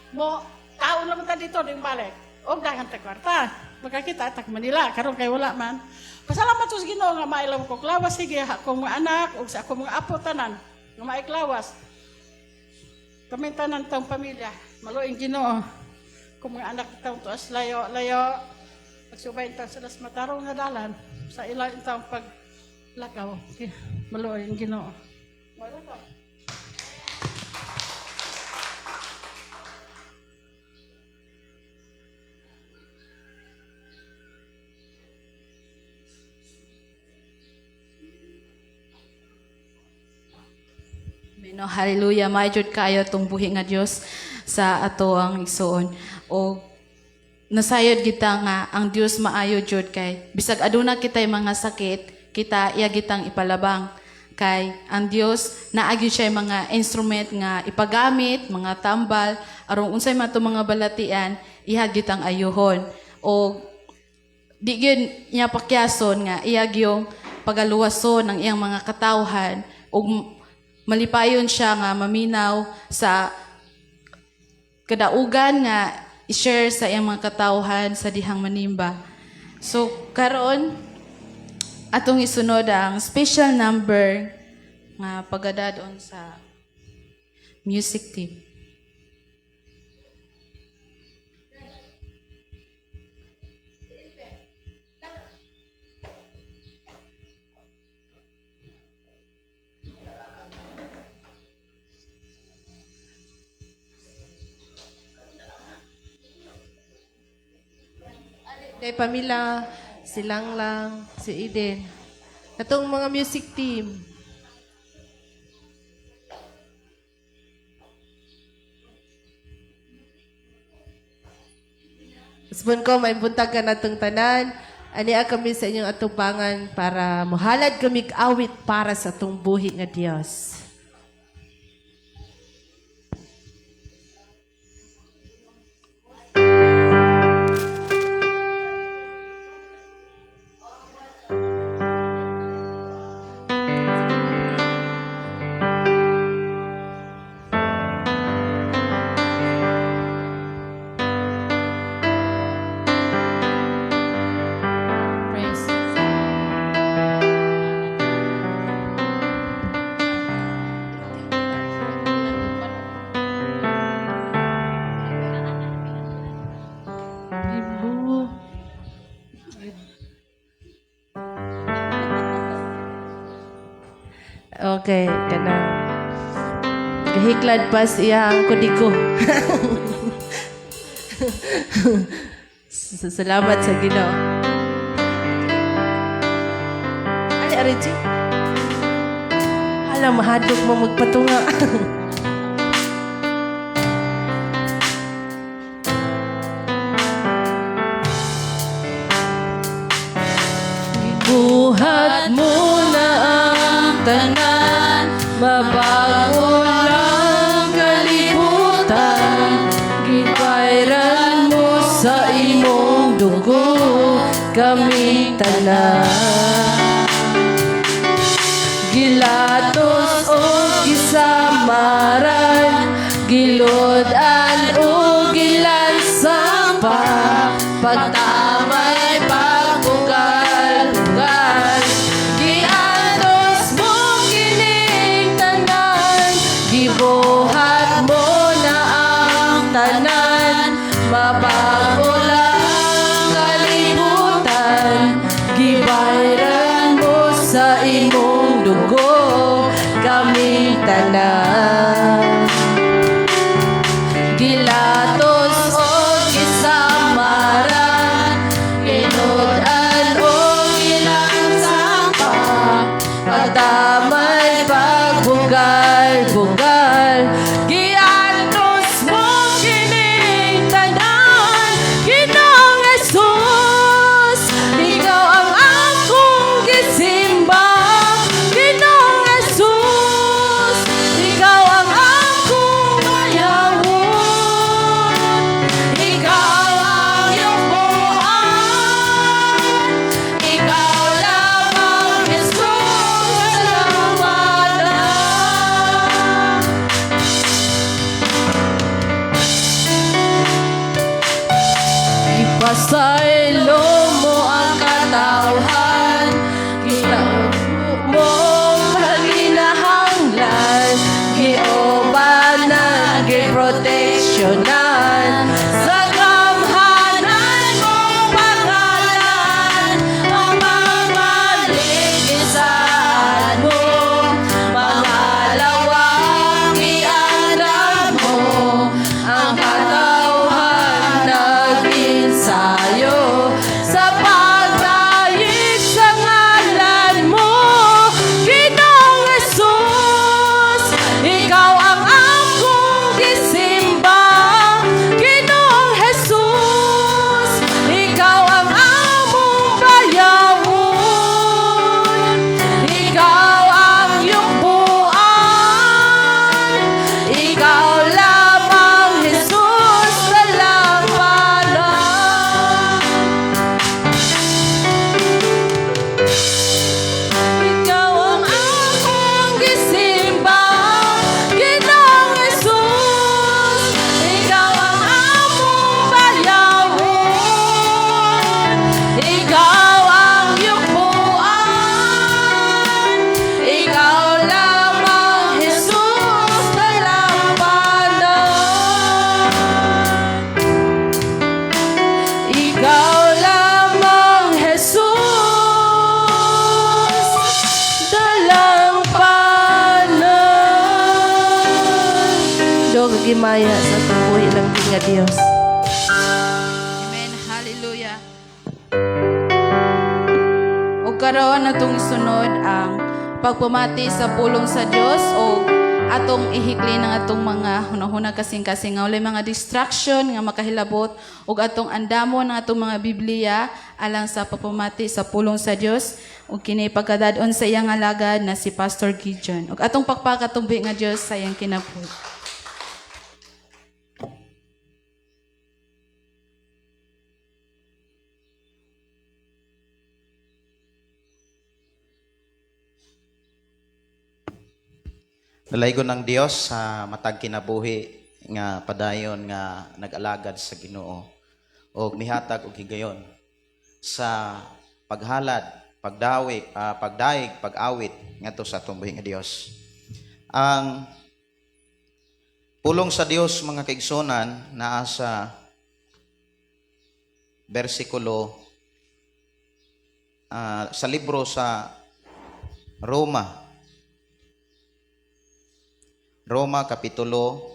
E: mo taon naman ta dito ding balik. O dagan ta kwarta. Magkakita tak Manila karon kay wala man. Pasalamat sa Ginoo nga mailaw ko klawas sige akong mga anak ug sa akong mga apo tanan nga maiklawas. Kami tanan tong pamilya, maluing Ginoo. Kung mga anak taong tuas layo pagsubay ta sa las matarong nga dalan sa ilang taong paglakaw. Maluing Ginoo.
A: No, hallelujah, maayod kayo tong buhi nga Dios sa ato ang igsoon. O nasayod kita nga ang Dios maayo jud kay bisag aduna kitay mga sakit, kita iya gitang ipalabang kay ang Dios naagi siya mga instrument nga ipagamit, mga tambal aron unsay man to mga balatian iya gitang ayuhon. O di gyud niya pakyason nga iya gyung pagaluwason ng iyang mga katawhan ug malipayon siya nga maminaw sa kadaugan nga i-share sa iyang mga katawhan sa dihang manimba. So, karon atong isunod ang special number nga pagadadon sa music team.
C: Kay Pamela, si Langlang, si Eden. Katong mga music team. Usbon ko, may buntag ka natong tanan. Ania kami sa inyong atubangan para muhalad kami awit para sa atong buhi nga Dios.
A: Praise.
C: Okay, kanang kahiklad pa siya ang kodigo. Salamat sa Ginoo. Ali Ariji. Hala, mahadlok mo magpatunga. Buhat mo na ang tanan, mabago lang kalibutan. Gipairan mo sa imong dugo, kami tanan. Gilatos o gisamaran, gilodan o gilansang pa, pagtamay pagbugal-bugal. Giatos mo kining tanan, gibuhat mo na ang tanan, mabago lang kalibutan. Gibayran mo sa imong dugo, kaming tanan. Gilatos o gisamaran, ginudan o gilansang pa, pagdamay pagbugal-bugal. Giatos mo kining tanan, Ginoong Jesus, ikaw ang akong gisimba. Ginoong Jesus, ikaw ang akong bayawon. Ikaw ang iyong buwan, ikaw lamang Jesus, salamat na. Ipasaylo mo ang katawhan, ginawa mo paginahanglan, giobanan, giproteksyonan, sa gamhanan mong pangalan, ang mamaligisaan mo, mga lawang iandam mo, ang katawhan nag-insayo, sa pagdaig sa ngalan mo, Ginoong Jesus, ikaw ang akong gisimba. Ginoong Jesus, ikaw ang among bayawon. Ikaw ang iyong buwan, ikaw lamang Jesus, salamat. Ikaw ang akong gisimba, Ginoong Jesus, ikaw ang among bayawon. Ikaw ang iyong buwan, ikaw lamang Jesus, dalampanan. Ikaw lamang Jesus, dalampanan. Do gimaya sa tubuhi lang nga Dios.
A: Amen. Hallelujah. O karon natong sunod ang pagpamati sa pulong sa Dios o atong ihikli ng atong mga hunahuna kasing-kasing nga walay mga distraction nga makahilabot ug atong andamon ng atong mga Biblia alang sa pagpamati sa pulong sa Dios ug kini pagkadadon sa iyang alagad na si Pastor Gideon ug atong pakpakatumbi nga Dios sa iyang kinabuhi.
B: Nalaygon ng Dios sa matag kinabuhi nga padayon nga nag-alagad sa Ginoo o mihatag og higayon sa paghalad, pagdaig, pag-awit ngadto sa atong buhi nga Dios. Ang pulong sa Dios mga kaigsonan naa sa bersikulo sa libro sa Roma Roma Kapitulo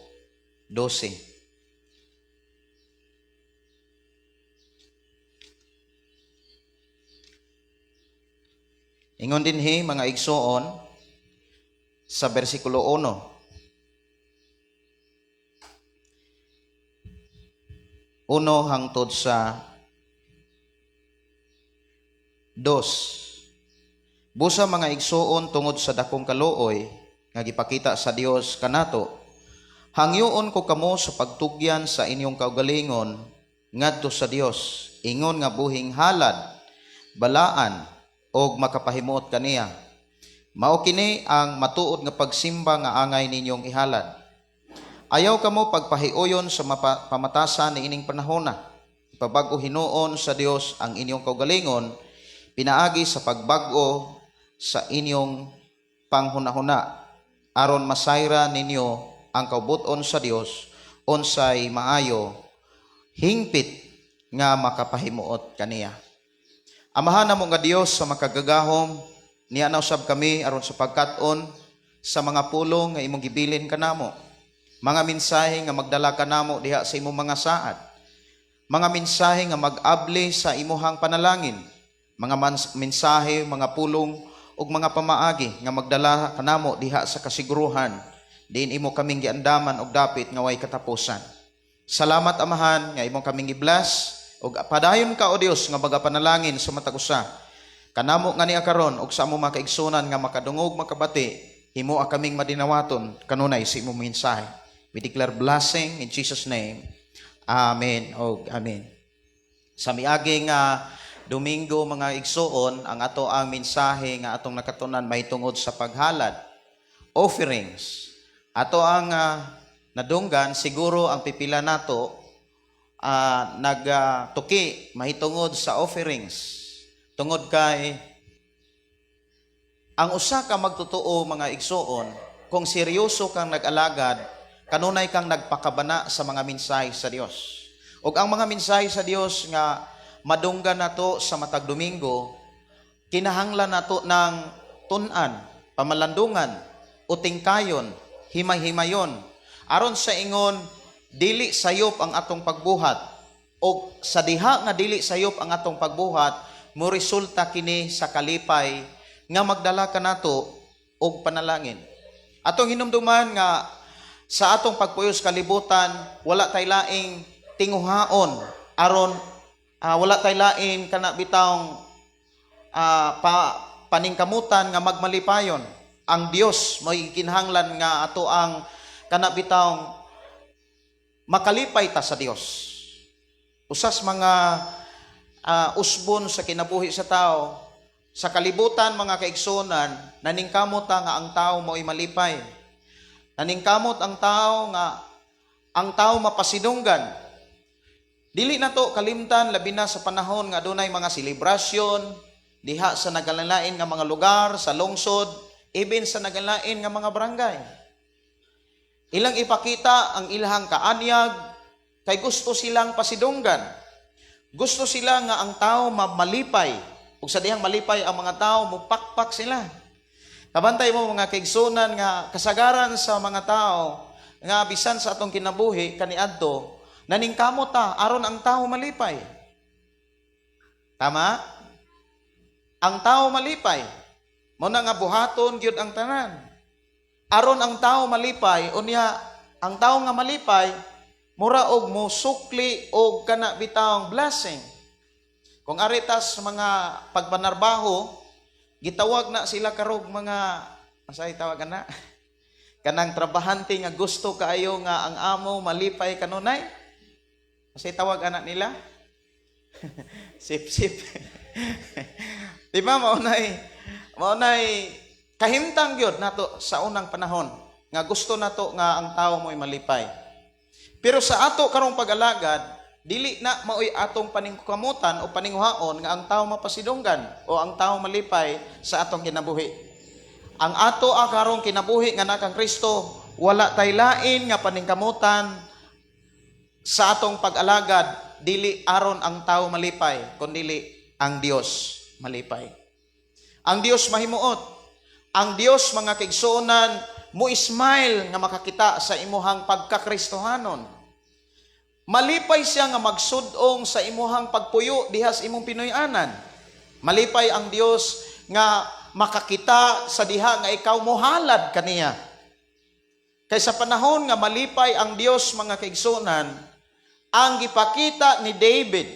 B: 12. Ingon dinhi mga igsoon sa bersikulo 1. Uno hangtod sa 2. Busa mga igsoon tungod sa dakong kaluoy nga gipakita sa Dios kanato, hangyoon ko kamo sa pagtugyan sa inyong kaugalingon ngadto sa Dios, ingon nga buhing halad, balaan og makapahimuot kaniya. Mao kini ang matuod nga pagsimba nga angay ninyong ihalad. Ayaw kamo pagpahiuyon sa pamatasan ni ining panahona. Ipabag-o hinuon sa Dios ang inyong kaugalingon, pinaagi sa pagbago sa inyong panghunahuna, aron masayra ninyo ang kaubuton sa Dios unsay maayo, hingpit nga makapahimuot kaniya. Amahan namo nga Dios sa makagagahom, niya na usab kami aron sa pagkat-on sa mga pulong nga imong gibilin kanamo. Mga mensahe nga magdala kanamo diha sa imong mga saad. Mga mensahe nga mag-abli sa imuhang panalangin. Mga mensahe, mga pulong ug mga pamaagi nga magdala kanamo diha sa kasiguruhan diin imo kaming giandaman og dapit nga way katapusan. Salamat Amahan nga imong kaming i-bless ug padayon ka o Dios nga magapanalangin sa matag usa. Kanamo nga niya karon ug sa among mga kaigsunan nga makadungog makabati, himo kaming madinawaton kanunay sa imong mensahe. We declare blessing in Jesus' name. Amen o amen. Sa miaging Domingo mga igsoon, ang ato ang mensahe nga atong nakatunan mahitungod sa paghalad, offerings. Ato ang nadunggan, siguro ang pipila nato nagtuki mahitungod sa offerings. Tungod kay ang usa ka magtotoo mga igsoon, kung seryoso kang nag-alagad, kanunay kang nagpakabana sa mga mensahe sa Dios. Ug ang mga mensahe sa Dios nga madunggan nato sa matag Domingo, kinahanglan nato ng tun-an, pamalandungan, utingkayon, himay-himayon, aron sa ingon dili sayop ang atong pagbuhat, o sa diha nga dili sayop ang atong pagbuhat, mo resulta kini sa kalipay nga magdala kanato og panalangin. Atong hinumduman nga sa atong pagpuyos kalibutan, wala tay laing tinguhaon aron wala tay lain kana bitawng paningkamutan nga magmalipayon. Ang Dios may kinahanglan nga ato ang kana bitawng makalipay ta sa Dios. Usas mga usbon sa kinabuhi sa tao, sa kalibutan mga kaigsunan, naningkamot nga ang tao mo'y malipay. Naningkamot ang tao nga ang tao mapasidunggan. Dili na to kalimtan labi na sa panahon nga adunay mga selebrasyon diha sa nagalain nga mga lugar, sa lungsod, even sa nagalain nga mga barangay. Ilang ipakita ang ilahang kaanyag kay gusto silang pasidunggan. Gusto sila nga ang tao malipay. Ug sa dihang malipay ang mga tao, mupakpak sila. Kabantay mo mga kaigsunan nga kasagaran sa mga tao nga bisan sa atong kinabuhi kaniadto naningkamot ta aron ang tao malipay. Tama? Ang tao malipay. Mo na nga buhaton gyud ang tanan. Aron ang tao malipay, unya ang tao nga malipay mura og mo sukli og kana bitawng blessing. Kung aritas mga pagbanarbaho, gitawag na sila karog mga asay tawag na kanang trabahante nga gusto kaayo nga ang amo malipay kanunay. Asay tawag anak nila sip. Di ba maunay kahimtang gyud nato sa unang panahon nga gusto nato nga ang tao mo'y malipay. Pero sa ato karong pag-alagad, dili na maoy atong paningkamutan o paninguhaon nga ang tao mapasidunggan o ang tao malipay sa atong kinabuhi. Ang ato karong kinabuhi nga nakang Kristo, wala tay lain nga paningkamutan sa atong pag-alagad, dili aron ang tao malipay, kundi ang Dios malipay. Ang Dios mahimuot. Ang Dios mga kaigsuonan
F: mo smile nga makakita sa imuhang pagkakristohanon. Malipay siya nga magsudong sa imuhang pagpuyo diha sa imong Pinoyanan. Malipay ang Dios nga makakita sa diha nga ikaw mohalad kaniya. Kay sa panahon nga malipay ang Dios mga kaigsunan, ang gipakita ni David,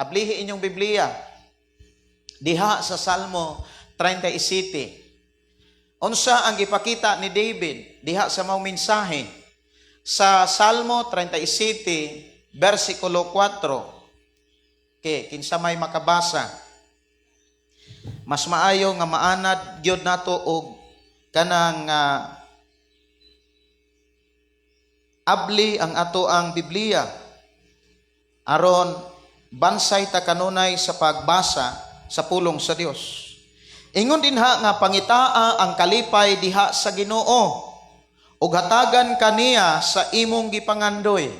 F: ablihi inyong Biblia, diha sa Salmo 37. Unsa ang gipakita ni David diha sa mao mensahe sa Salmo 37 versikulo 4. Okay, kinsa may makabasa, mas maayo nga maanad gyud nato og kanang abli ang ato ang Biblia aron bansay ta kanunay sa pagbasa sa pulong sa Dios. Ingon dinha nga pangitaa ang kalipay diha sa Ginoo ug hatagan kaniya sa imong gipangandoy.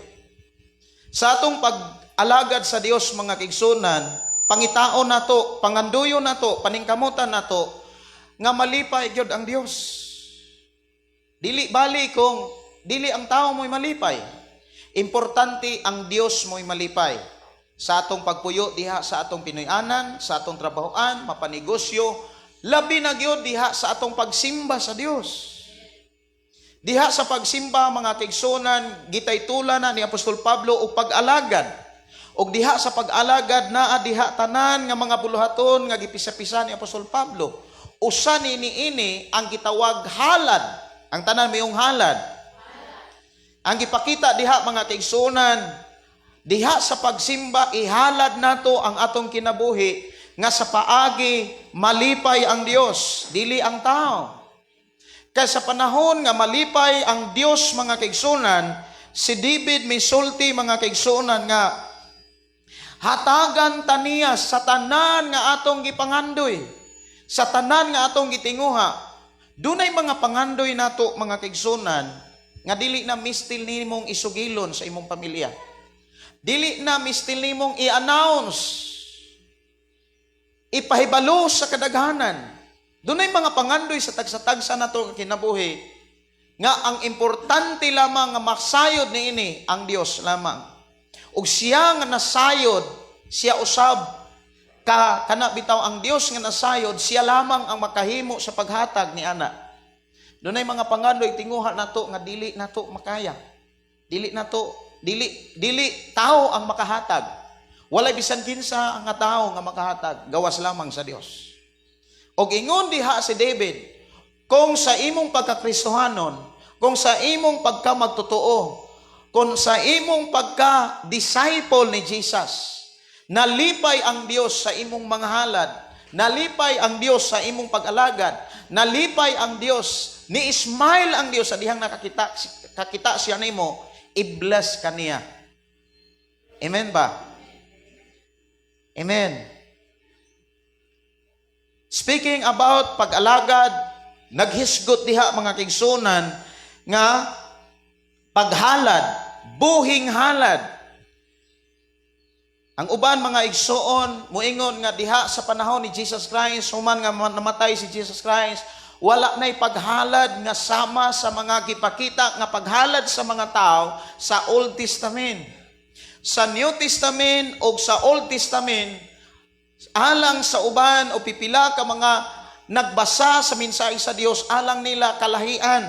F: Sa atong pag-alagad sa Dios mga kaigsunan, pangitaon nato, panganduyon nato, paningkamutan nato nga malipay gyud ang Dios. Dili bali kung dili ang tao mo'y malipay. Importante ang Dios mo'y malipay. Sa atong pagpuyo diha sa atong Pinoyanan, sa atong trabahoan, mapanegosyo, labi na gyud diha sa atong pagsimba sa Dios. Diha sa pagsimba mga kaigsunan, gitaytulan na ni Apostol Pablo og pag-alagad. Og diha sa pag-alagad naa diha tanan nga mga buluhaton nga gipisa-pisa ni Apostol Pablo. Usa ini ang gitawag halad. Ang tanan mayong halad. Ang gipakita diha mga kaigsunan, diha sa pagsimba ihalad nato ang atong kinabuhi nga sa paagi malipay ang Dios, dili ang tao. Kaya sa panahon nga malipay ang Dios mga kaigsunan, si David misulti mga kaigsunan nga hatagan taniya sa tanan nga atong gipangandoy, sa tanan nga atong gitinguha. Dunay mga pangandoy nato mga kaigsunan nga dili na mistil nimong isugilon sa imong pamilya. Dili na mistil nimong i-announce, ipahibalo sa kadaghanan. Dunay mga pangandoy sa tagsa-tagsa nato kinabuhi nga ang importante lamang nga masayod niini ang Dios lamang. Ug siya nga nasayod, siya usab kana bitaw ang Dios nga nasayod, siya lamang ang makahimo sa paghatag ni ana. Dunay mga pangandoy tinguha nato nga dili nato makaya. Dili tao ang makahatag. Walay bisan kinsa ang tao nga makahatag, gawas lamang sa Dios. Og ingon diha si David, kung sa imong pagkakristohanon, kung sa imong pagkamagtotoo, kung sa imong pagka-disciple ni Jesus, nalipay ang Dios sa imong mga halad, nalipay ang Dios sa imong pag-alagad, nalipay ang Dios, ni-smile ang Dios sa dihang nakakita siya nimo, i-bless kaniya. Amen ba? Amen. Speaking about pag-alagad, naghisgot diha mga kaigsunan nga paghalad, buhing halad. Ang uban mga igsoon, muingon nga diha sa panahon ni Jesus Christ, human nga namatay si Jesus Christ, wala na'y paghalad nga sama sa mga gipakita nga paghalad sa mga tao sa Old Testament. Sa New Testament o sa Old Testament, alang sa uban o pipila ka mga nagbasa sa mensahe sa Dios, alang nila kalahian.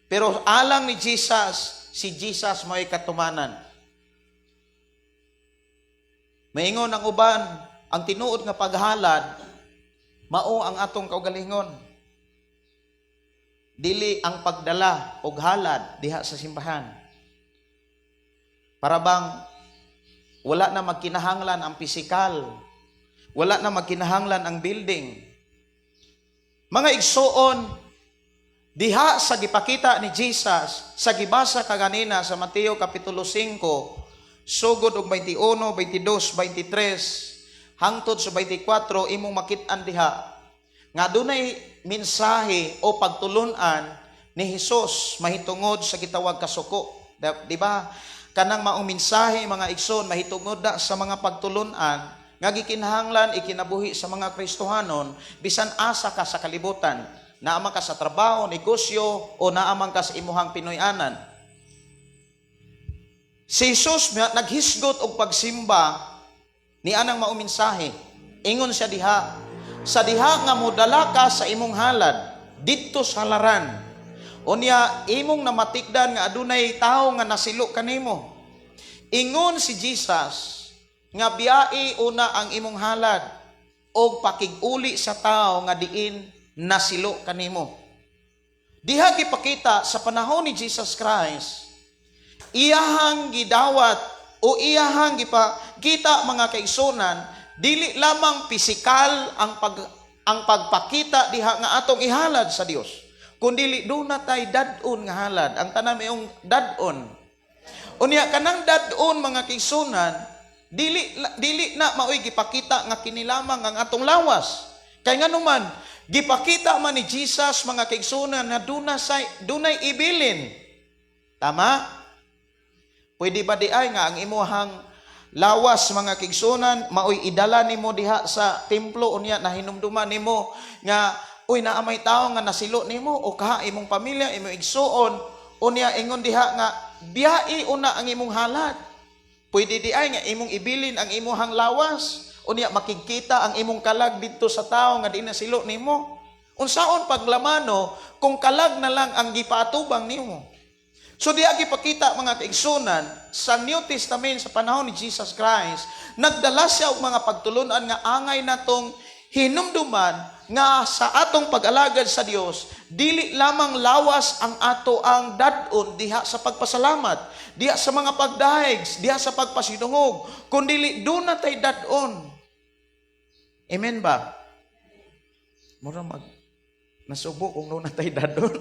F: Pero alang ni Jesus, si Jesus may katumanan. Maingon ang uban, ang tinuod nga paghalad, mao ang atong kaugalingon. Dili ang pagdala og halad diha sa simbahan. Para bang wala na magkinahanglan ang pisikal, wala na magkinahanglan ang building. Mga igsoon, diha sa gipakita ni Jesus, sa gibasa kaganina sa Mateo Kapitulo 5, sugod og 21, 22, 23, hangtod sa 24, imong makit-an diha, nga dunay mensahe o pagtulunan ni Jesus mahitungod sa gitawag kasuko. Di ba? Kanang maong mensahe mga igsoon mahitungod na sa mga pagtulunan nga gikinahanglan ikinabuhi sa mga Kristohanon bisan asa ka sa kalibutan. naaman ka sa trabaho, negosyo, o naaman ka sa imuhang Pinoyanan. Si Jesus naghisgot og pagsimba ni anang mauminsahe. Ingon siya diha, sa diha nga modala ka sa imong halad didto sa halaran. Unya imong namatikdan nga adunay tawo nga nasilo kanimo. Ingon si Jesus nga biyai una ang imong halad og pakig-uli sa tawo nga diin nasilo kanimo. Diha gipakita sa panahon ni Jesus Christ, iyahang gidawat o iyahang gipakita mga kaigsunan, dili lamang pisikal ang pagpakita diha nga atong ihalad sa Dios, kundi doon na tay dadon nga halad, ang tanan mayong dadon. Unya kanang dadon mga kaigsunan, dili na maoy gipakita nga kini lamang ang atong lawas. Kay nganuman gipakita man ni Jesus mga kaigsunan na dunay ibilin. Tama? Pwede ba di ay nga ang imuhang lawas mga kaigsunan maoy idala nimo diha sa templo unya nahinumduman nimo nga uy naamay tawo nga nasilo nimo o kaha imong pamilya, imong igsuon, unya ingon diha nga biyai una ang imong halad. Pwede di ay nga imong ibilin ang imong lawas, unya makikita ang imong kalag didto sa tawo nga di nasilo nimo. Unsaon paglamano kung kalag na lang ang gipaatubang nimo? So di agi pakita mga kaigsunan sa New Testament sa panahon ni Jesus Christ, nagdala siya og mga pagtulunan nga angay natong hinumduman nga sa atong pag-alagad sa Dios, dili lamang lawas ang ato ang dadon diha sa pagpasalamat, diha sa mga pagdaig, diha sa pagpasidungog, kundi doon na tay dadon. Amen ba? Mura nasubo kung doon na tay dadon.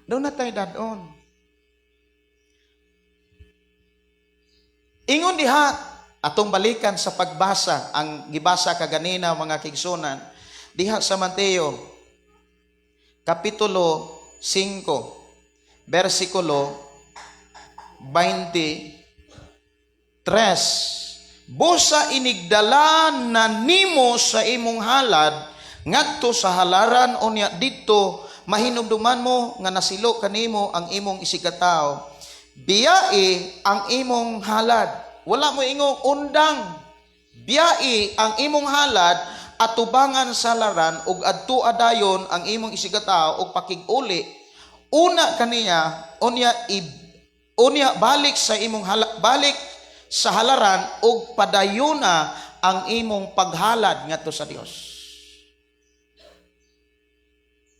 F: Doon na tayo dadon. Ingon diha, atong balikan sa pagbasa, ang gibasa kaganina mga kaigsunan, diha sa Mateo, Kapitulo 5, versikulo 23. Busa inigdala na nimo sa imong halad, ngadto sa halaran unya didto, mahinumduman mo nga nasilo kanimo ang imong isigataw. Biyai ang imong halad. Wala mo ingong undang. Biyai ang imong halad atubangan sa laran ug adto adayon ang imong isigataw ug pakig-uli. Una kaniya unya balik sa imong balik sa halaran ug padayuna ang imong paghalad ngadto sa Dios.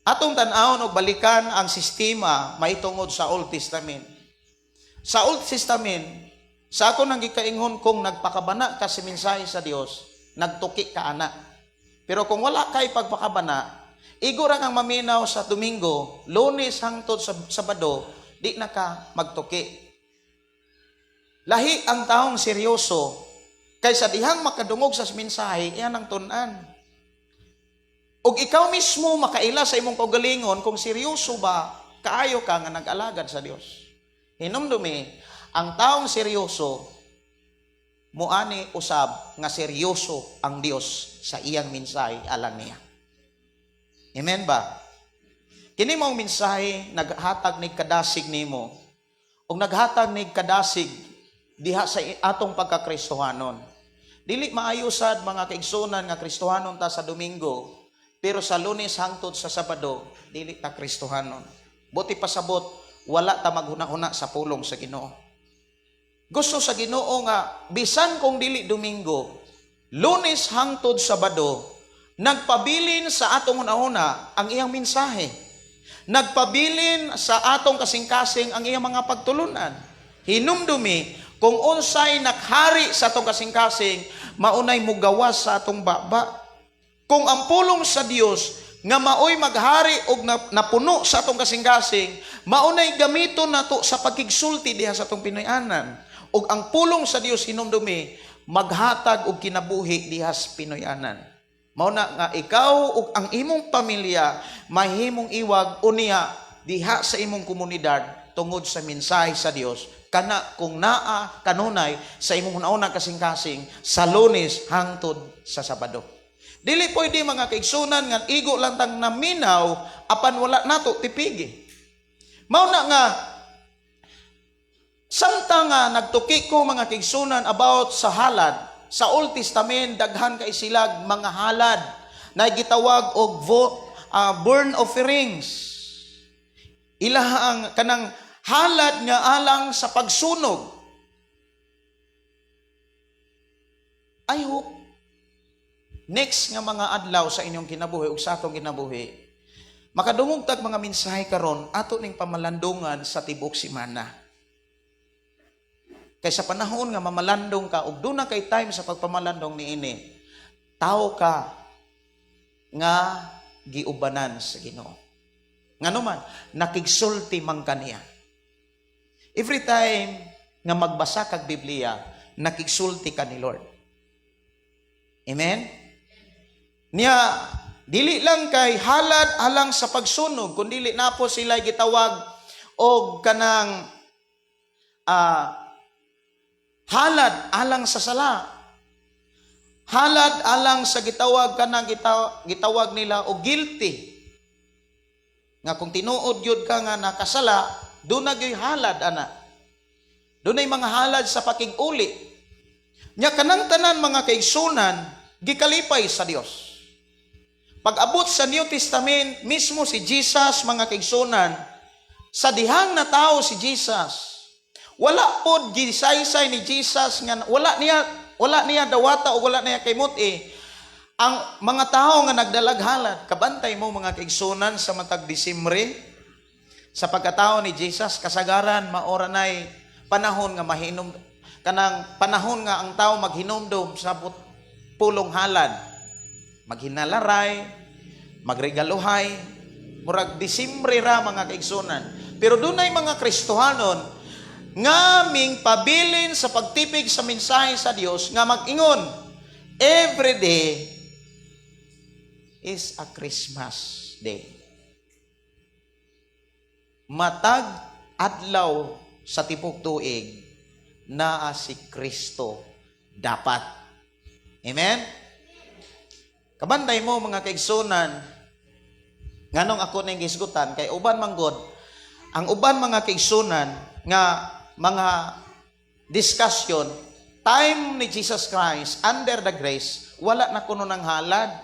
F: Atong tan-awon og balikan ang sistema maitungod sa Old Testament. Sa Old Testament, sa ako nang gikaingon kung nagpakabana ka sa mensahe sa Dios, nagtuki ka ana. Pero kung wala kay pagpakabana, igura kang maminaw sa Domingo, Lunes hangtod sa Sabado, di na ka magtuki. Lahi ang taong seryoso kaysa dihang makadungog sa mensahe, iyan ang tun-an. Og ikaw mismo makaila sa imong kaugalingon kung seryoso ba kaayo ka nga nag-alagad sa Dios. Hinumdumi, ang taong seryoso muani usab nga seryoso ang Dios sa iyang mensahe alang niya. Amen ba? Kini mong mensahe naghatag ni kadasig nimo ug naghatag ni kadasig diha sa atong pagkakristohanon. Dili maayo sad mga kaigsunan nga Kristohanon ta sa Domingo, pero sa Lunes hangtod sa Sabado, dili ta Kristohanon. Buti pasabot, wala ta maghuna-huna sa pulong sa Ginoo. Gusto sa Ginoo nga, bisan kung dili Domingo, Lunes hangtod Sabado, nagpabilin sa atong una-una ang iyang mensahe. Nagpabilin sa atong kasing-kasing ang iyang mga pagtulunan. Hinumdumi, kung unsay nakhari sa atong kasing-kasing, maunay mugawas sa atong baba. Kung ang pulong sa Dios nga maoy maghari og napuno sa atong kasing-kasing, maunay gamiton nato sa pagkigsulti diha sa atong Pinoyanan. Og ang pulong sa Dios hinumdumi maghatag og kinabuhi diha sa Pinoyanan. Mao na nga ikaw ug ang imong pamilya mahimong iwag unya diha sa imong komunidad tungod sa mensahe sa Dios. Kana kung naa kanunay sa imong una kasing-kasing sa Lunes hangtod sa Sabado. Dili pwede mga kaigsunan nga igo lang tang naminaw apan wala nato tipigi. Mao na nga samtang nga nagtuki ko mga kaigsunan about sa halad, sa Old Testament daghan kay silag mga halad na gitawag og burn offerings. Ilaha ang kanang halad nga alang sa pagsunog. I hope next nga mga adlaw sa inyong kinabuhi ug sa atong kinabuhi, makadungog mga mensahe karon ato ning pamalandungan sa tibok semana. Kay sa panahon nga mamalandong ka ug doon na kay time sa pagpamalandong niini, tao ka nga giubanan sa Ginoo. Ngano man nakigsulti man kaniya. Every time nga magbasa kag Biblia, nakigsulti ka ni Lord. Amen? Niya, dili lang kay halad alang sa pagsunog, kundi dili na po sila gitawag og kanang halad alang sa sala. Halad alang sa gitawag kanang gitawag nila og guilty. Nga kung tinuod yun ka nga nakasala, doon na gyoy halad, ana. Doon ay mga halad sa pakig-uli. Nya kanang tanan mga kaigsunan, gikalipay sa Dios. Pag-abot sa New Testament, mismo si Jesus, mga kaigsunan, sa dihang na tao si Jesus, wala po gisaysay ni Jesus, nga wala niya dawata o wala niya kaymuti, ang mga tao nga nagdalag halad. Kabantay mo mga kaigsunan sa matag Disimbre, sa pagkatao ni Jesus, kasagaran maora nay panahon nga mahinom, kanang panahon nga ang tao maghinomdom sa pulong halad, maghinalaray, magregaluhay, murag Disimbre ra mga kaigsunan. Pero dunay mga Kristohanon nga ming pabilin sa pagtipig sa mensahe sa Dios nga mag-ingon, every day is a Christmas day. Matag adlaw sa tipok tuig naa si Kristo dapat. Amen? Kabantay mo mga kaigsunan, nganong ako ning gisgutan kay uban manggod, ang uban mga kaigsunan nga mga discussion, time ni Jesus Christ under the grace, wala na kuno ng halad.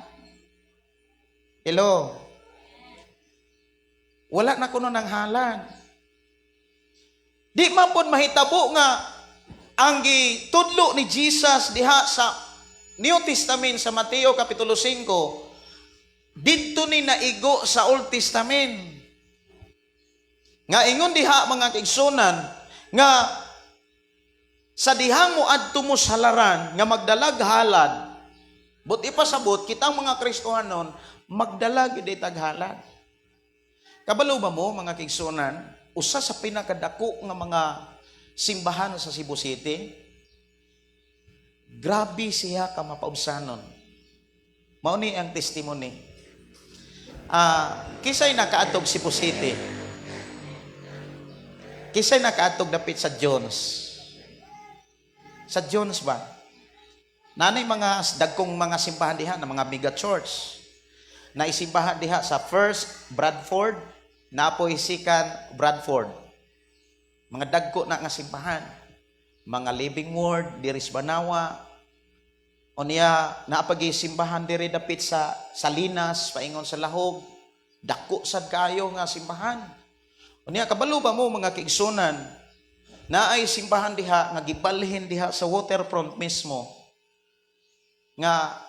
F: Hello? Wala na kuno ng halad. Di man pod mahitabo nga ang gitudlo ni Jesus diha sa New Testament sa Mateo Kapitulo 5, dito ni naigo sa Old Testament. Nga ingon diha mga kaigsunan, nga sa dihang mo adto mo sa halaran, nga magdalag halad, but ipasabot, kitang mga Kristohanon, magdalag iti taghalad. Kabalo ba mo mga kaigsunan, usa sa pinakadako nga mga simbahan sa Cebu City, grabe siya ka mapaubsanon. Mao ni ang testimony. Kisay nakaatog Cebu City. Kisay nakaatog dapit sa Jones. Sa Jones ba? Nanay mga dagkong mga simbahan diha na mga mega church. Na isimbahan diha sa First Bradford, napoy Second Bradford. Mga dagko na nga simbahan. Mga Living Word, diris Banawa. O niya, naapag-isimbahan diri dapit sa Salinas, paingon sa Lahog. Dako sad kayo nga simbahan. O niya, kabalo ba mo mga kaigsunan, na ay simbahan diha, nga gibalhin diha sa waterfront mismo, nga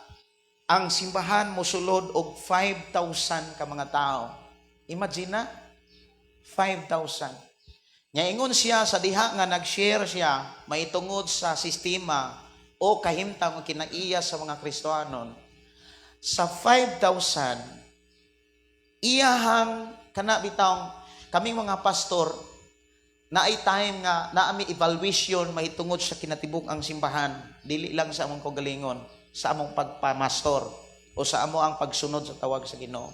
F: ang simbahan mosulod og 5,000 ka mga tao. Imagine na, 5,000. Nya ingon siya sa diha nga nag-share siya maitungod sa sistema o kahimtang o kinaiya sa mga Kristohanon. Sa 5,000, iyahang kana bitawng kaming mga pastor na ay time nga naami evaluation mahitungod sa kinatibuk ang simbahan, dili lang sa among kagalingon, sa among pagpamastor o sa amo ang pagsunod sa tawag sa Ginoo.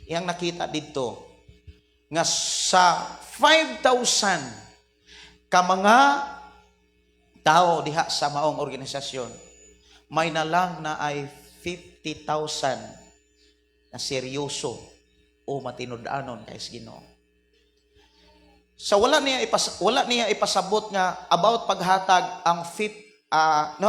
F: Iyang nakita dito nga sa 5,000 ka mga tao diha sa maong organisasyon, may na lang na ay 50,000 na seryoso o matinud-anon kay Ginoo. So wala niya ipasabot nga about paghatag ang 50,000.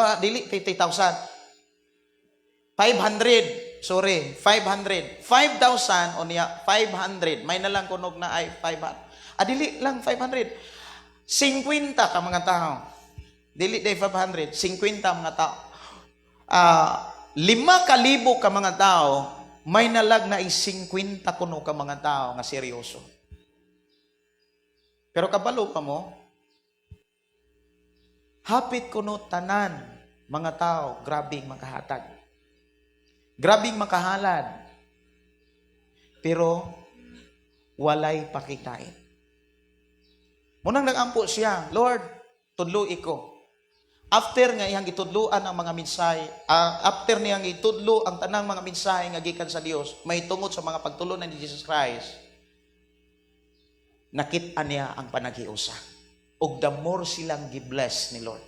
F: 5,000 o niya 500. May nalang kunog na ay 500. Dili lang 500. 50 ka mga tao. Dili day 500. 50 mga tao. 5,000 ka mga tao, may nalag na 50 kuno ka mga tao nga seryoso. Pero kabalo pa mo, hapit kuno tanan mga tao, grabing makahatag. Grabing makahalad. Pero walay pakitain. Munang nagampo siya, Lord, tudlu'i ko. After nga iyang itudluan ang mga mensahe, after niyang itudlo ang tanang mga mensahe nga gikan sa Dios, may tungod sa mga pagtulo ni Jesus Christ, nakita niya ang panaghiusa. Og the more silang gibless ni Lord.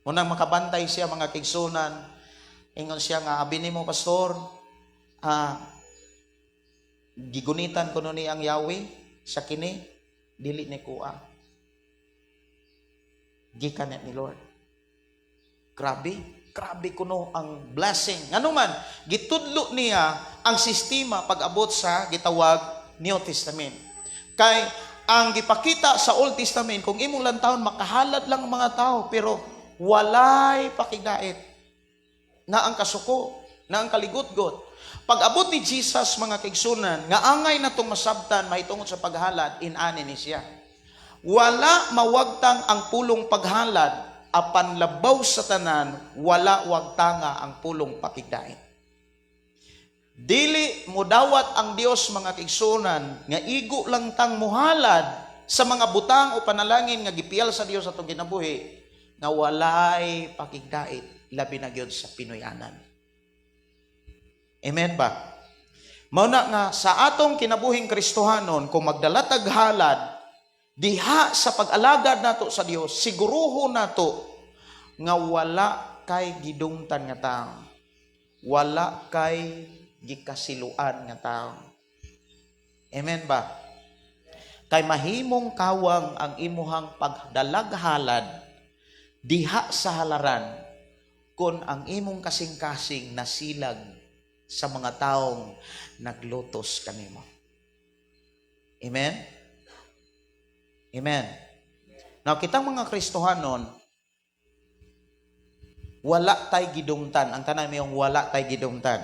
F: Munang makabantay siya mga kigsunan, ingon siya nga, abi nimo pastor, gigunitan ko ni ang Yahweh sa kini, dili ni kuha. Gikan ni Lord. Grabe kuno ang blessing. Ngano man, gitudlo niya ang sistema pag-abot sa gitawag New Testament. Kay ang gipakita sa Old Testament, kung imong lantawon makahalad lang ang mga tao, pero walay pakigdait na ang kasuko, na ang kaligutgot. Pag-abot ni Jesus mga kaigsunan, nga angay na itong masabtan mahitungod sa paghalad, inani ni siya. Wala mawagtang ang pulong paghalad, apan labaw sa tanan, wala wagtanga ang pulong pakigdait. Dili mo dawat ang Dios mga kaigsunan, nga igo lang tang muhalad sa mga butang o panalangin nga gipiyal sa Dios atong ginabuhi, nga walay pakigdait, labi na gyud sa Pinoyanan. Amen ba? Mauna nga sa atong kinabuhing Kristohanon, kung magdalatag halad, diha sa pag-alagad nato sa Dios, siguruho nato nga wala kay gidungtan nga tao. Wala kay gikasiluan nga tao. Amen ba? Kay mahimong kawang ang imuhang pagdalaghalad diha sa halaran kung ang imong kasing-kasing nasilag sa mga taong naglutos kanimo. Amen? Amen. Now, kitang mga Kristohanon, wala tay gidungtan. Ang tanan yung wala tay gidungtan.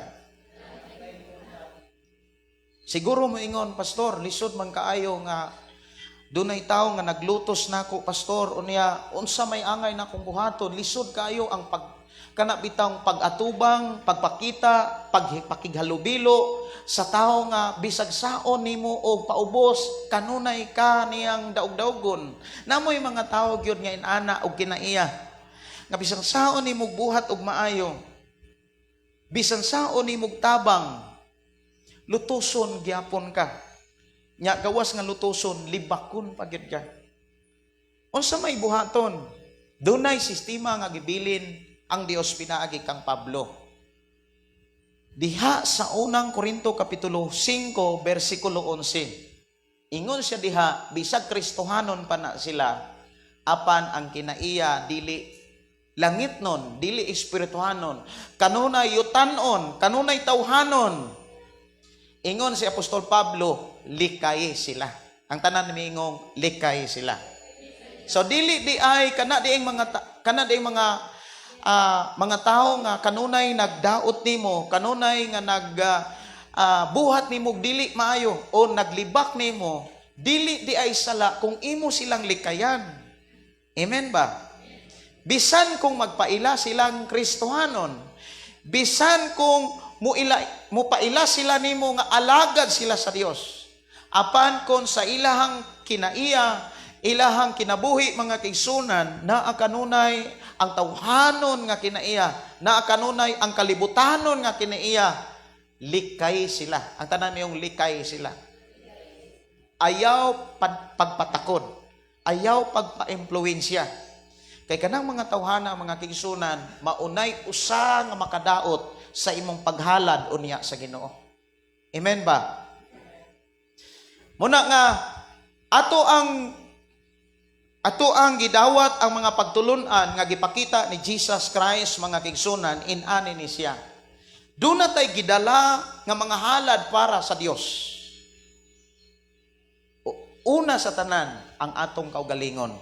F: Siguro mo ingon, Pastor, lisod man kaayo nga dunay tawo nga naglutos nako, Pastor, unya unsa may angay na kong buhaton, lisod kaayo ang kanabitang pag-atubang, pagpakita, pagpakighalubilo sa tao nga bisag saon nimo og paubos, kanunay ka niyang daog-daogon. Namoy mga tao gyud nga inana og kinaiya. Nga bisag saon nimo buhat og maayo, bisan saon nimo tabang, lutuson gyapon ka. Nya gawas nga lutuson, libakon pa gyud ka. Unsa may buhaton? Dunay sistema nga gibilin ang Dios pinaagi kang Pablo. Diha sa unang Korinto kapitulo 5 versikulo 11. Ingon siya diha, bisag Kristohanon pa na sila, apan ang kinaiya dili langit nun, dili espirituhanon, kanunay yutanon, kanunay tawhanon. Ingon si Apostol Pablo, likay sila. Ang tanan ni ingong likay sila. So dili di ay kana diing mga tao nga kanunay nagdaot nimo, kanunay nga buhat nimo dili maayo o naglibak nimo, dili di ay sala kung imo silang likayan. Amen ba? Bisan kung magpaila silang Kristohanon, bisan kung mupaila sila nimo nga alagad sila sa Dios, apan kon sa ilahang kinaiya, ilahang kinabuhi mga kaigsunan, naa kanunay ang tawhanon nga kinaiya, naa kanunay ang kalibutanon nga kinaiya, likay sila. Ang tanan yung likay sila. Ayaw pagpatakon, ayaw pagpa-impluwensya. Kay kanang mga tawhana, mga kigsunan, maunay usa nga makadaot sa imong paghalad unya sa Ginoo. Amen ba? Muna nga ato ang gidawat ang mga pagtulunan nga gipakita ni Jesus Christ, mga kigsunan, in-ani ni siya. Doon na tayo gidala nga mga halad para sa Dios. Una sa tanan ang atong kaugalingon.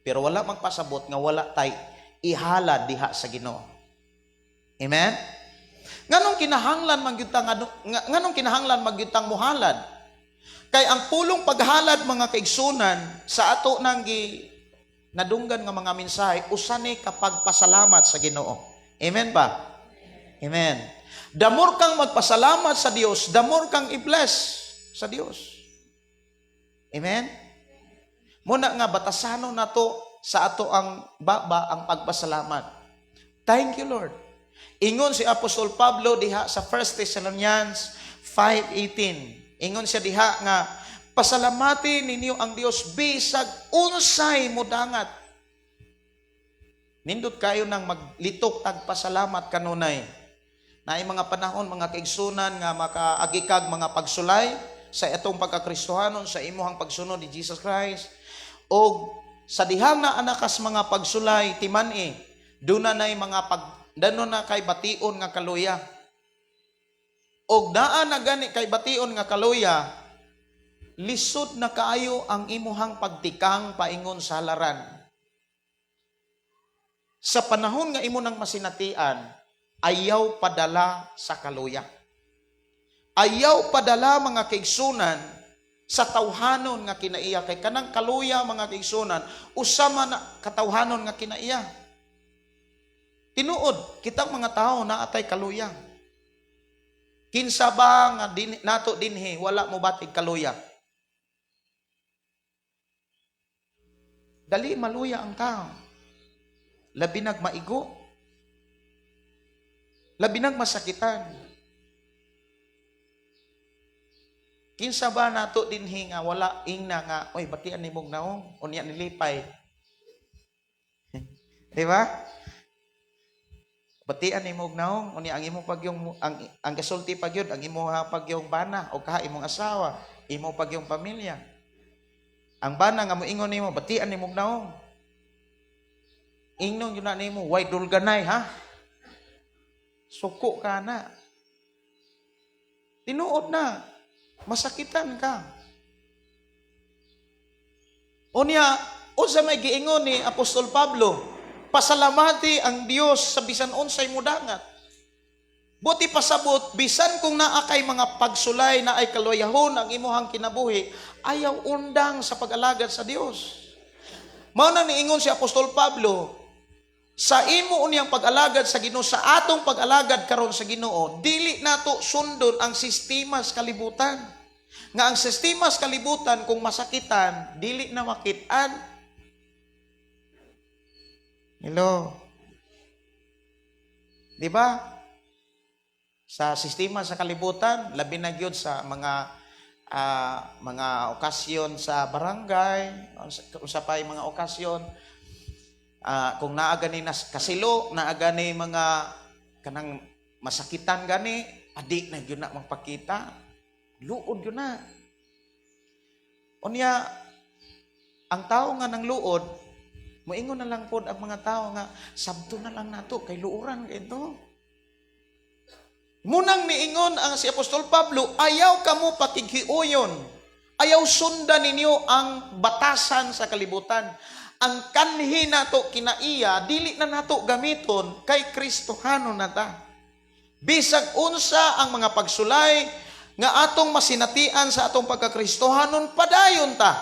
F: Pero wala magpasabot nga wala tay ihalad diha sa Ginoo. Amen? Nganong kinahanglan magyutang muhalad? Kay ang pulong paghalad, mga kaigsunan, sa ato nang nadunggan nga mga mensahe, usani kapag pasalamat sa Ginoo. Amen ba? Amen. Damor kang magpasalamat sa Dios, damor kang i-bless sa Dios. Amen? Muna nga batasanon nato sa ato ang baba ang pagpasalamat. Thank you, Lord. Ingon si Apostol Pablo diha sa 1 Thessalonians 5:18. Ingon siya diha nga pasalamati ninyo ang Dios bisag unsay modangat. Nindot kayo nang maglitok tag pasalamat kanunay. Naay mga panahon, mga kaigsunan nga makaagikag mga pagsulay sa itong pagkakristohanon, sa imuhang pagsunod ni Jesus Christ. O sa dihang na anakas mga pagsulay, timani, doon na na kay bation nga kaluya. O daan na gani kay bation nga kaluya, lisod na kaayo ang imuhang pagtikang paingon sa halaran. Sa panahon nga imo nang masinatian, ayaw padala sa kaluya. Ayaw padala, mga kaigsunan, sa tawhanon nga kinaiya. Kay kanang kaluya, mga kaigsunan, usama na katawhanon nga kinaiya. Tinuod, kitang mga tao na atay kaluya. Kinsa ba nga nato dinhi, wala mo batig kaluya? Dali maluya ang tao. Labi nagmaigo. Labi nagmasakitan. Kinsa ba nato dinhi nga wala ingna nga, oy batian ni mong naong, unya nilipay. Di ba? Batian ni mong naong, unya ang imong pagyong ang gasulti pagyud, ang imong pagyong bana o kaha imong asawa, imong pagyong pamilya. Ang bana nga moingon nimo, batian ni mong naong. Ingnon yun na nimo, why dulganay ha? Suko ka na. Tinuod na. Masakitan ka. Unya, unsa may giingon ni Apostol Pablo, pasalamati ang Dios sa bisan unsay mudangat. Buti pasabot, bisan kung naa kay mga pagsulay na ay kaluyahon ang imuhang kinabuhi, ayaw undang sa pag-alagad sa Dios. Mao na niingon si Apostol Pablo, sa imo unyang pag-alagad sa Ginoo, sa atong pag-alagad karon sa Ginoo, dili nato sundon ang sistema sa kalibutan. Nga ang sistema sa kalibutan kung masakitan, dili na makitaan. Hello. Di ba? Sa sistema sa kalibutan, labi na gyud sa mga okasyon sa barangay, sa pay mga okasyon, kung naa gani na kasilo, naa gani mga kanang masakitan gani, adik na gyud na magpakita, luod gyud na. Unya ang tao nga nang luod, moingon na lang pod ang mga tao nga sabto na lang nato kay luuran kay ito. Munang niingon ang si Apostol Pablo, ayaw kamo pakighiuyon, ayaw sundan ninyo ang batasan sa kalibutan. Ang kanhi nato kinaiya, dili na nato gamiton kay Kristohano na ta. Bisag unsa ang mga pagsulay nga atong masinatian sa atong pagkakristohanon, padayon ta.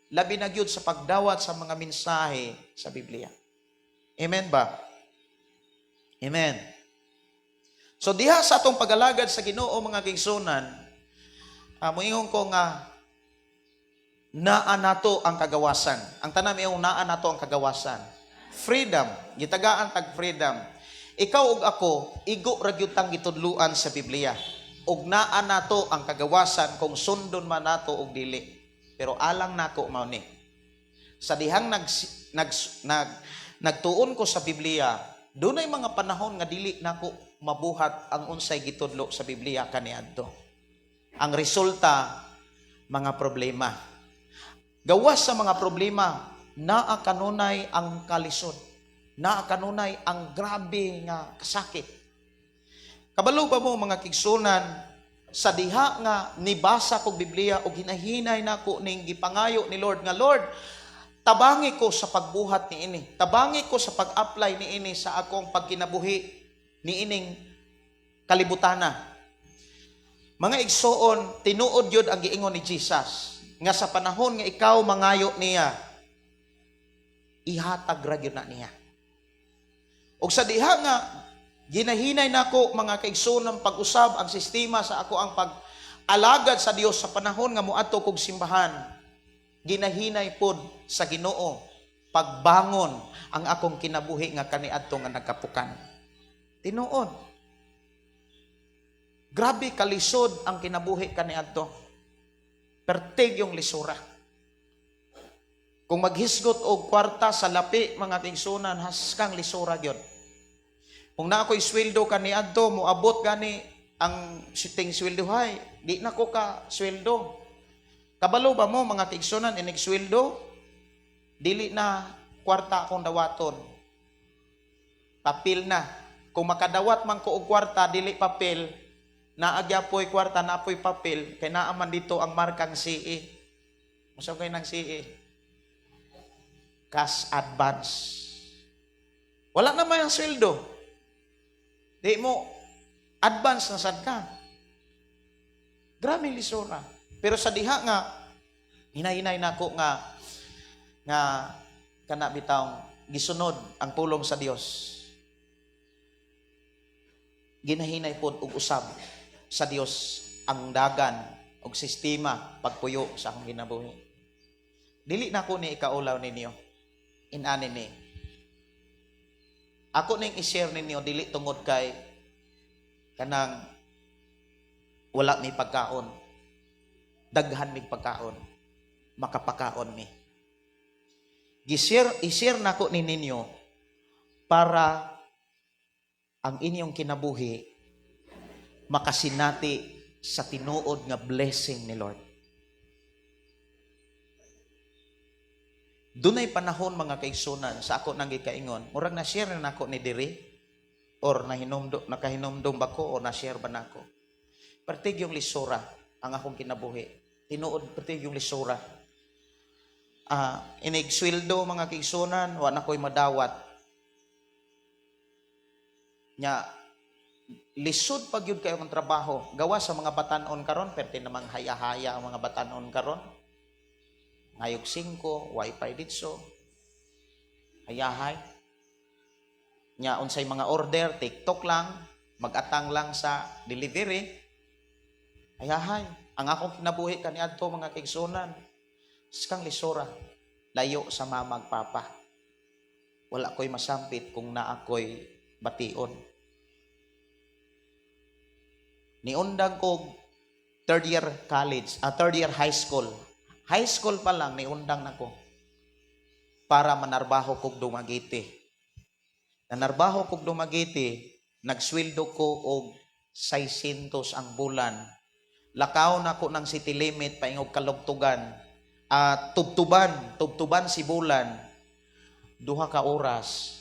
F: Labi na gyud sa pagdawat sa mga mensahe sa Biblia. Amen ba? Amen. So diha sa atong pag-alagad sa Ginoo, mga kaigsunan, moingon ko nga naa nato ang kagawasan. Ang tanan iyong naa nato ang kagawasan. Freedom, gitagaan tag freedom. Ikaw ug ako, igo ra gyud tang gitudluan sa Biblia. Ug naa nato ang kagawasan kung sundon man nato og dili. Pero alang nako mao ni. sa dihang nagtuon ko sa Biblia, doon ay mga panahon nga dili nako mabuhat ang unsay gitudlo sa Biblia kaniadto. Ang resulta, mga problema. Gawas sa mga problema, naa kanunay ang kalisod. Naa kanunay ang grabe nga kasakit. Kabalo ba mo mga kigsunan, sa diha nga nibasa kog Biblia o ginahinay nako ning gipangayo ni Lord nga, Lord, tabangi ko sa pagbuhat ni ini. Tabangi ko sa pag-apply ni ini sa akong pagkinabuhi ni ining kalibutana. Mga igsoon, tinuod yun ang giingon ni Jesus nga sa panahon nga ikaw mangayo niya, ihatag ra gyud na niya. Og sa diha nga ginahinay nako mga kaigsoon pag-usab ang sistema sa ako ang pag-alagad sa Dios sa panahon nga moadto kog simbahan, ginahinay pod sa Ginoo pagbangon ang akong kinabuhi nga kaniadto nga nagkapukan. Tinuod. Grabe kalisod ang kinabuhi kaniadto. Pertig yung lisura. Kung maghisgot og kwarta sa lapi mga kigsunan, haskang lisura gyud. Kung na ako'y sweldo kaniadto, moabot gani ang siting sweldohay, di na ko ka sweldo. Kabalo ba mo mga kigsunan inig sweldo? Dili na kwarta akong dawaton. Papel na. Kung makadawat man ko og kwarta, dili papel, naagyapoy kwarta, naapoy papel, kay naaman dito ang markang CE. Masab kay ng CE. Cash advance. Wala naman ang sweldo. Di mo, advance na sad ka. Grabe lisura. Pero sa diha nga, hinahinay na ko nga kana bitawng gisunod ang pulong sa Dios. Ginahinay pod og usab sa Dios ang dagan og sistema pagpuyo sa akong ginabuhi. Dili na ko ni ikaulaw ninyo. Inani ni. Ako ning i-share ninyo dili tungod kay kanang wala mi pagkaon. Daghan mi pagkaon. Makapakaon mi. I-share nako ni ninyo para ang inyong kinabuhi makasinati sa tinuod nga blessing ni Lord. Dunay panahon mga kaigsunan sa ako nang gikaingon, murag na share na nako ni diri or nakahinomdom ba ko o na share ba nako. Pertig yung lisura ang akong kinabuhi. Tinuod pertig yung lisura. Inig sweldo mga kaigsunan, wa na ko'y madawat. Nya lisod pag yun kayo ng trabaho. Gawa sa mga batanon karon, perti namang haya-haya ang mga batanon karon. Ngayog 5, wifi ditso. Hayahay. Nya unsay mga order, TikTok lang, mag-atang lang sa delivery. Hayahay. Ang akong kinabuhi kaniadto mga kaigsunan, skang lisura, layo sa mamag papa. Wala ko'y masampit kung na ako'y bation. Niundang ko third year high school. High school pa lang niundang nako para manarbaho kog Dumaguete. Nanarbaho kog Dumaguete, nagsweldo ko og 600 ang bulan. Lakaw nako ng city limit paingog kalugtugan. Tubtuban si bulan 2 ka oras.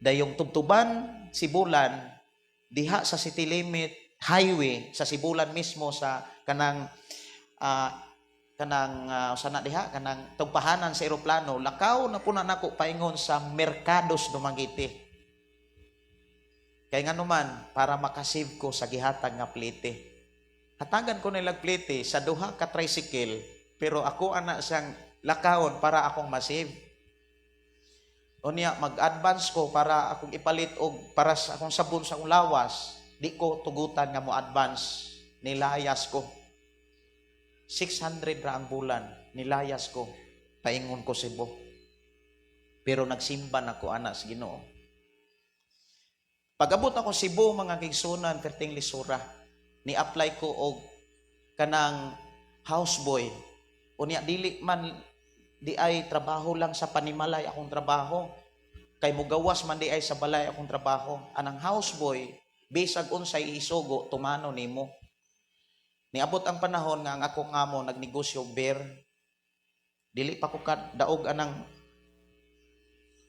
F: Dayong tubtuban si bulan diha sa city limit highway sa Sibulan mismo sa kanang sana diha kanang tugpahanan sa eroplano, lakaw na puna nako paingon sa Mercados Dumaguete. Kay nganuman para makasave ko sa gihatag nga plite. Hatagan ko nilag plite sa 2 ka tricycle, pero ako ana siyang lakawon para akong masave. Unya mag-advance ko para akong ipalit og para sa akong sabon sa akong lawas. Di ko tugutan nga mo advance, nilayas ko. 600 ra ang bulan, nilayas ko. Paingon ko Cebu. Pero nagsimba na ko ana sa Ginoo. Pag-abot ako Cebu mga kaigsunan, perting lisura. Ni-apply ko og kanang houseboy. Unya dili man di ay trabaho lang sa panimalay akong trabaho. Kay mugawas man di ay sa balay akong trabaho. Anang houseboy, bisag unsay isugo, tumano nimo. Niabot ang panahon nga ang akong amo nagnegosyo beer. Dili pa ko daog anang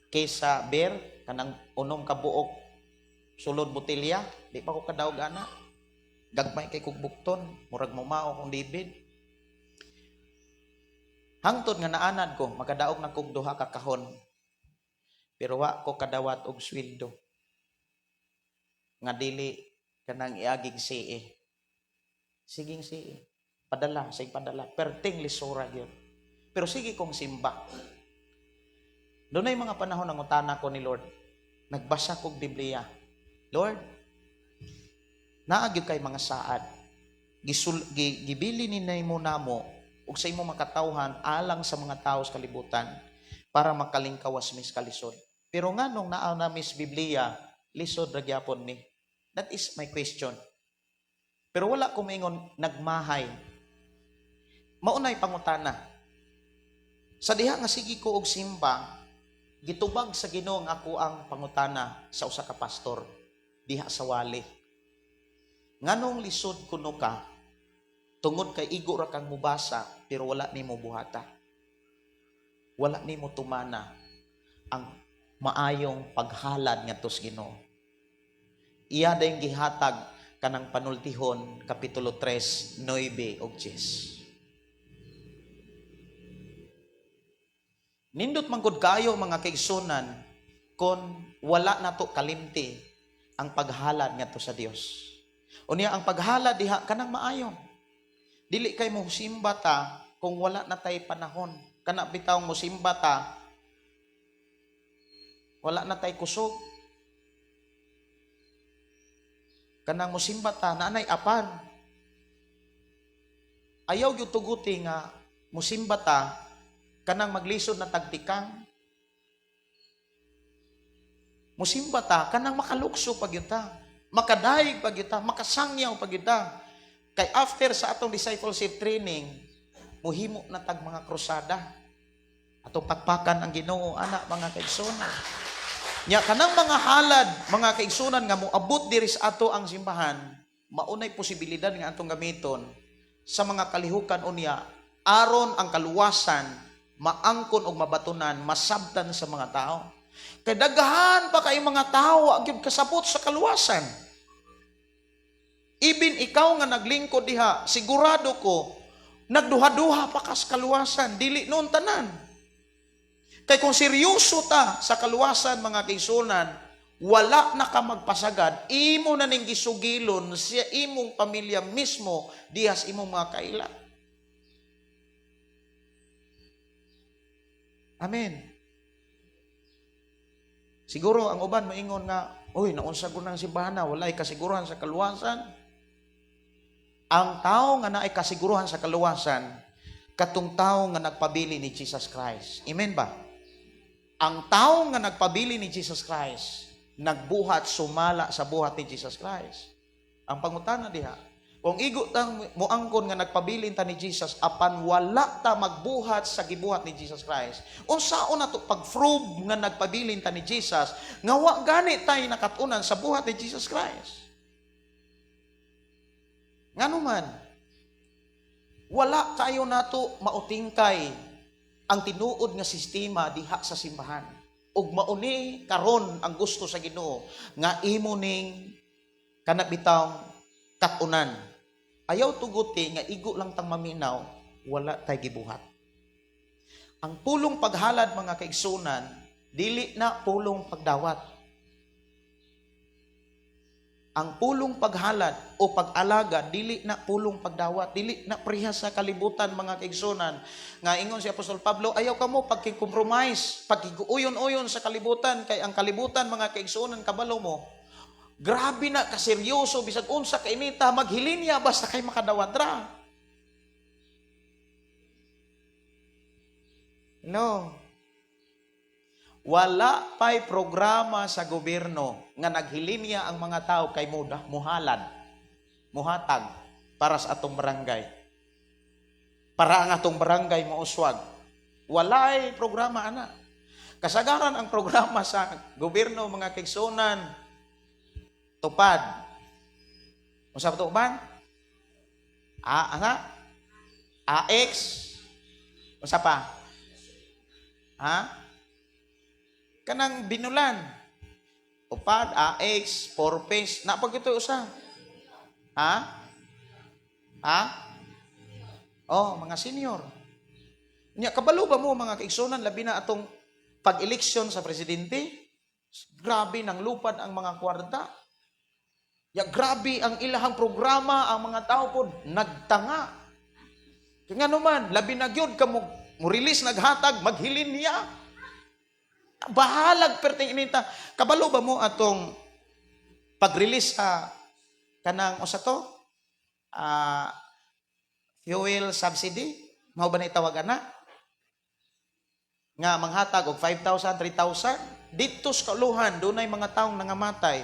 F: kesa beer, kanang unom ka buok sulod botelya, di pa ko kadaog ana. Gagmay kay kog bukton, murag mumao kong David. Hangtod nga naanad ko, makadaog na kog duha ka kahon. Pero wa ko kadawat og sweldo. Nga dili kanang iagig CE. Siging CE. Padala, say padala. Perting lisura yun. Pero sige kong simba. Doon ay mga panahon ng utana ko ni Lord. Nagbasa kog Biblia. Lord, naagyo kay mga saad. Gibili ni mo namo ug sa imo makatawhan alang sa mga tao sa kalibutan para makalingkawas mis kalisod. Pero nga nung naa na mis Biblia, lisod ra gyapon mi. That is my question. Pero wala ko maingon nagmahay. Maunay pangutana. Sa diha nga sige ko og simba, gitubag sa Ginoo nga ako ang pangutana sa usa ka pastor diha sa wali. Nganong lisod kuno ka tungod kay igo ra kang mubasa pero wala nimo buhata. Wala nimo tumana ang maayong paghalad ngadto sa Ginoo. Iya dayong gihatag kanang panultihon kapitulo 3, 9 ug 10. Nindot man gud kayo mga kaigsunan kon wala nato kalimti ang paghalad ngadto sa Dios. Unya ang paghalad diha kanang maayon. Dili kay mo simba ta kung wala na tay panahon. Kana bitaw mo simba ta wala na tay kusog. Kanang mo simba ta nanay apan. Ayaw gyud tuguti nga mo simba ta kanang maglisod na tagtikang. Musimba ta kanang makalukso pag yun ta, makadaig pag yun ta, makasangyaw pag yun ta. Kay after sa atong discipleship training, muhimo na tag mga krusada. Atong pakpakan ang Ginoo ana mga kaigsunan. Nya kanang mga halad, mga kaigsunan nga moabot diri sa ato ang simbahan, maunay posibilidad nga atong gamiton sa mga kalihukan unya aron ang kaluwasan maangkon og mabatunan, masabtan sa mga tao. Kay daghan pa kay mga tao agyud kasabot sa kaluwasan. Even ikaw nga naglingkod diha, sigurado ko nagduha-duha pa ka sa kaluwasan, dili noon tanan. Kay kung seryoso ta sa kaluwasan mga kaigsunan, wala na ka magpasagad, imo na ning gisugilon sa imong pamilya mismo diha sa imong mga kaila. Amen. Siguro ang uban maingon nga, oy, naunsa ko ng simbahan na, walay kasiguruhan sa kaluwasan. Ang tao nga naay kasiguruhan sa kaluwasan, katong tao nga nagpabili ni Jesus Christ. Amen ba? Ang tao nga nagpabili ni Jesus Christ, nagbuhat, sumala sa buhat ni Jesus Christ. Ang pangutana diha, kung igo tang muangkon nga nagpabilin ta ni Jesus, apan wala ta magbuhat sa gibuhat ni Jesus Christ, unsaon nato pag-prove nga nagpabilin ta ni Jesus, nga wa gani tay nakatunan sa buhat ni Jesus Christ? Ngano man, wala kayo nato mautingkay ang tinuod nga sistema diha sa simbahan. Ug mauni karon ang gusto sa Ginoo nga imo ning kanabitang katunan. Ayaw tuguti nga igo lang tang maminaw, wala tay gibuhat. Ang pulong paghalad mga kaigsunan, dili na pulong pagdawat. Ang pulong paghalad o pag-alaga, dili na pulong pagdawat, dili na prihas sa kalibutan mga kaigsunan. Nga ingon si Apostol Pablo, ayaw ka mo pagkikompromise, pagkiguuyon-uyon sa kalibutan, kay ang kalibutan mga kaigsunan kabalo mo. Grabe na kaseryoso, bisag unsa kainita, maghilinya basta kay makadawat ra. No. Wala pa'y programa sa gobyerno nga naghilinya ang mga tao kay muhalad, muhatag para sa atong barangay. Para ang atong barangay mauswag. Walay programa ana. Kasagaran ang programa sa gobyerno mga kaigsunan tupad. Unsa to ban? AX. Unsa pa? Kanang binulan. Upad, AX, 4-phase. Napag ito usa. Oh, mga senior. Nya kabalo ba mo mga kaigsunan labi na atong pag-eleksyon sa presidente? Grabe nang lupad ang mga kwarta. Ya grabe ang ilahang programa, ang mga tao po nagtanga. Kaya naman, labi na gyud ka mo release naghatag, maghilin niya. Bahalag perting inita. Kabalo ba mo atong pag-release sa kanang usa to? Fuel subsidy? Mao ba na itawagan na? Nga manghatag og 5,000, 3,000? Dito sa kauluhan, dunay mga taong nangamatay,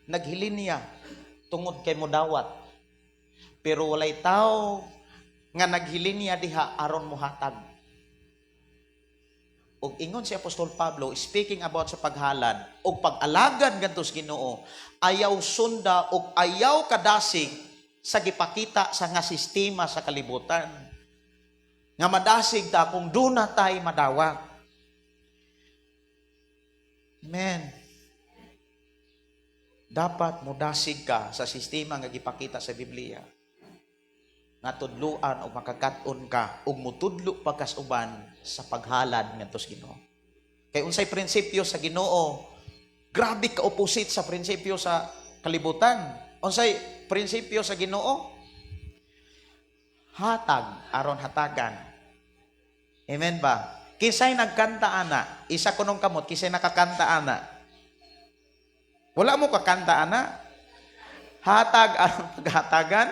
F: naghilin niya tungod kay modawat. Pero walay tao nga naghilin niya diha aron mohatag. Og ingon si Apostol Pablo, speaking about sa paghalad og pag-alagad ngadto sa Ginoo, ayaw sunda og ayaw kadasig sa gipakita sa nga sistema sa kalibutan. Nga madasig ta kung duna tay madawat. Amen. Dapat modasig ka sa sistema nga gipakita sa Biblia. Nga tudluan o makakaton ka ug mutudlo pagkasuban sa paghalad ngadto sa Ginoo. Kay unsay prinsipyo sa Ginoo, grabe ka opposite sa prinsipyo sa kalibutan. Unsay prinsipyo sa Ginoo? Hatag aron hatagan. Amen ba? Kisay nagkanta ana, isa kunong kamot kisay nakakanta ana. Wala mo kakanta ana. Hatag aron paghatagan.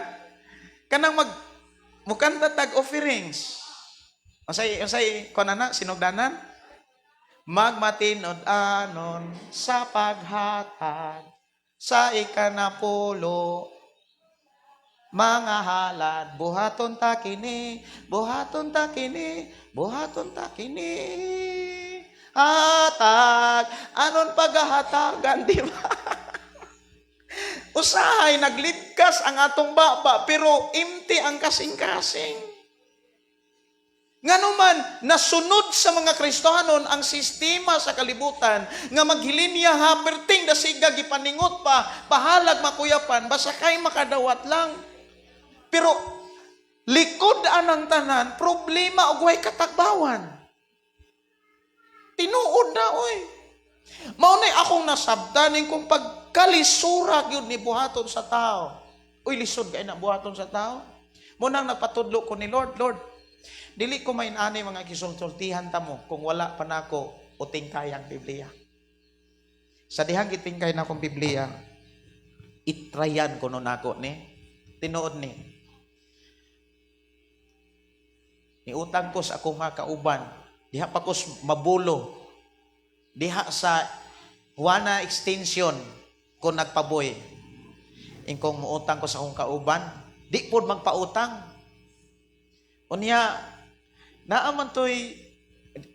F: Kanang mukanta tag offerings. Unsay kunana sinugdanan? Magmatinod anon sa paghatag sa ikanapulo mga halad, buhaton ta kini, buhaton ta kini, buhaton ta kini. Hatag, anon paghahatagan, di ba? Usahay, nagligkas ang atong baba, pero empty ang kasing-kasing. Nga naman, nasunod sa mga Kristohanon ang sistema sa kalibutan, nga maghilinya ha, perting dasiga, gipaningot pa, bahalag makuyapan, basta kay makadawat lang. Pero, likod anang tanan, problema o guhay katagbawan. Tinuod na, oy. Maunay akong nasabdanin kung pagkalisura yun ni buhaton sa tao. Uy, lisod kayo na buhaton sa tao. Munang nagpatudlo ko ni Lord, Lord, dili ko mainanay mga kisulsultihan ta mo kung wala pa na ako utingkay ang Biblia. Sa dihang itingkay na akong Biblia, itrayan ko nun ako ni. Tinuod ni. Niutang ko sa akong mga kauban. Diha pa ko mabulo. Diha sa Juana Extension ko nagpaboy. Ingkong muutang ko sa akong kauban, di po magpautang. Unya, naaman to'y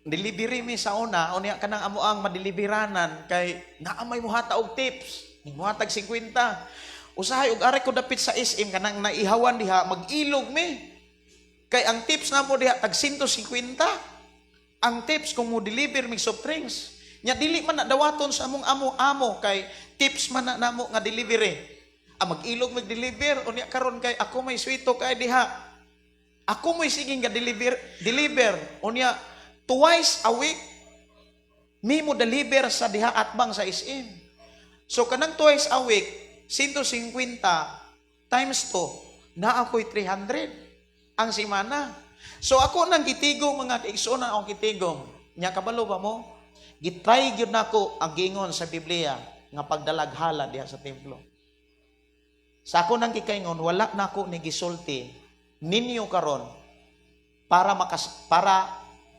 F: delivery mi sa una, unya kanang amuang madeliberanan kay naamay muhata og tips. Muhatag 50. Usahay og ari ko dapit sa SM kanang naihawan diha mag-ilog mi. Kay ang tips na mo diha tag 150. Ang tips kung mo deliver mig soft drinks. Nya dili man na dawaton sa among amo kay tips man na namo nga delivery. Mag-ilog mag-deliver unya karon kay ako may sweeto kay diha. Ako may sige nga deliver unya twice a week mi mo deliver sa diha atbang sa SM. So kanang twice a week 150 times 2 na ako'y 300 ang simana. So ako nang gitigom mga kaigsunan akong gitigom. Nya kabalo ba mo? Gitry gyud nako ang gingon sa Biblia nga pagdalaghala diha sa templo. Sa ako nang gikaingon wala nako ni gisulti ninyo karon para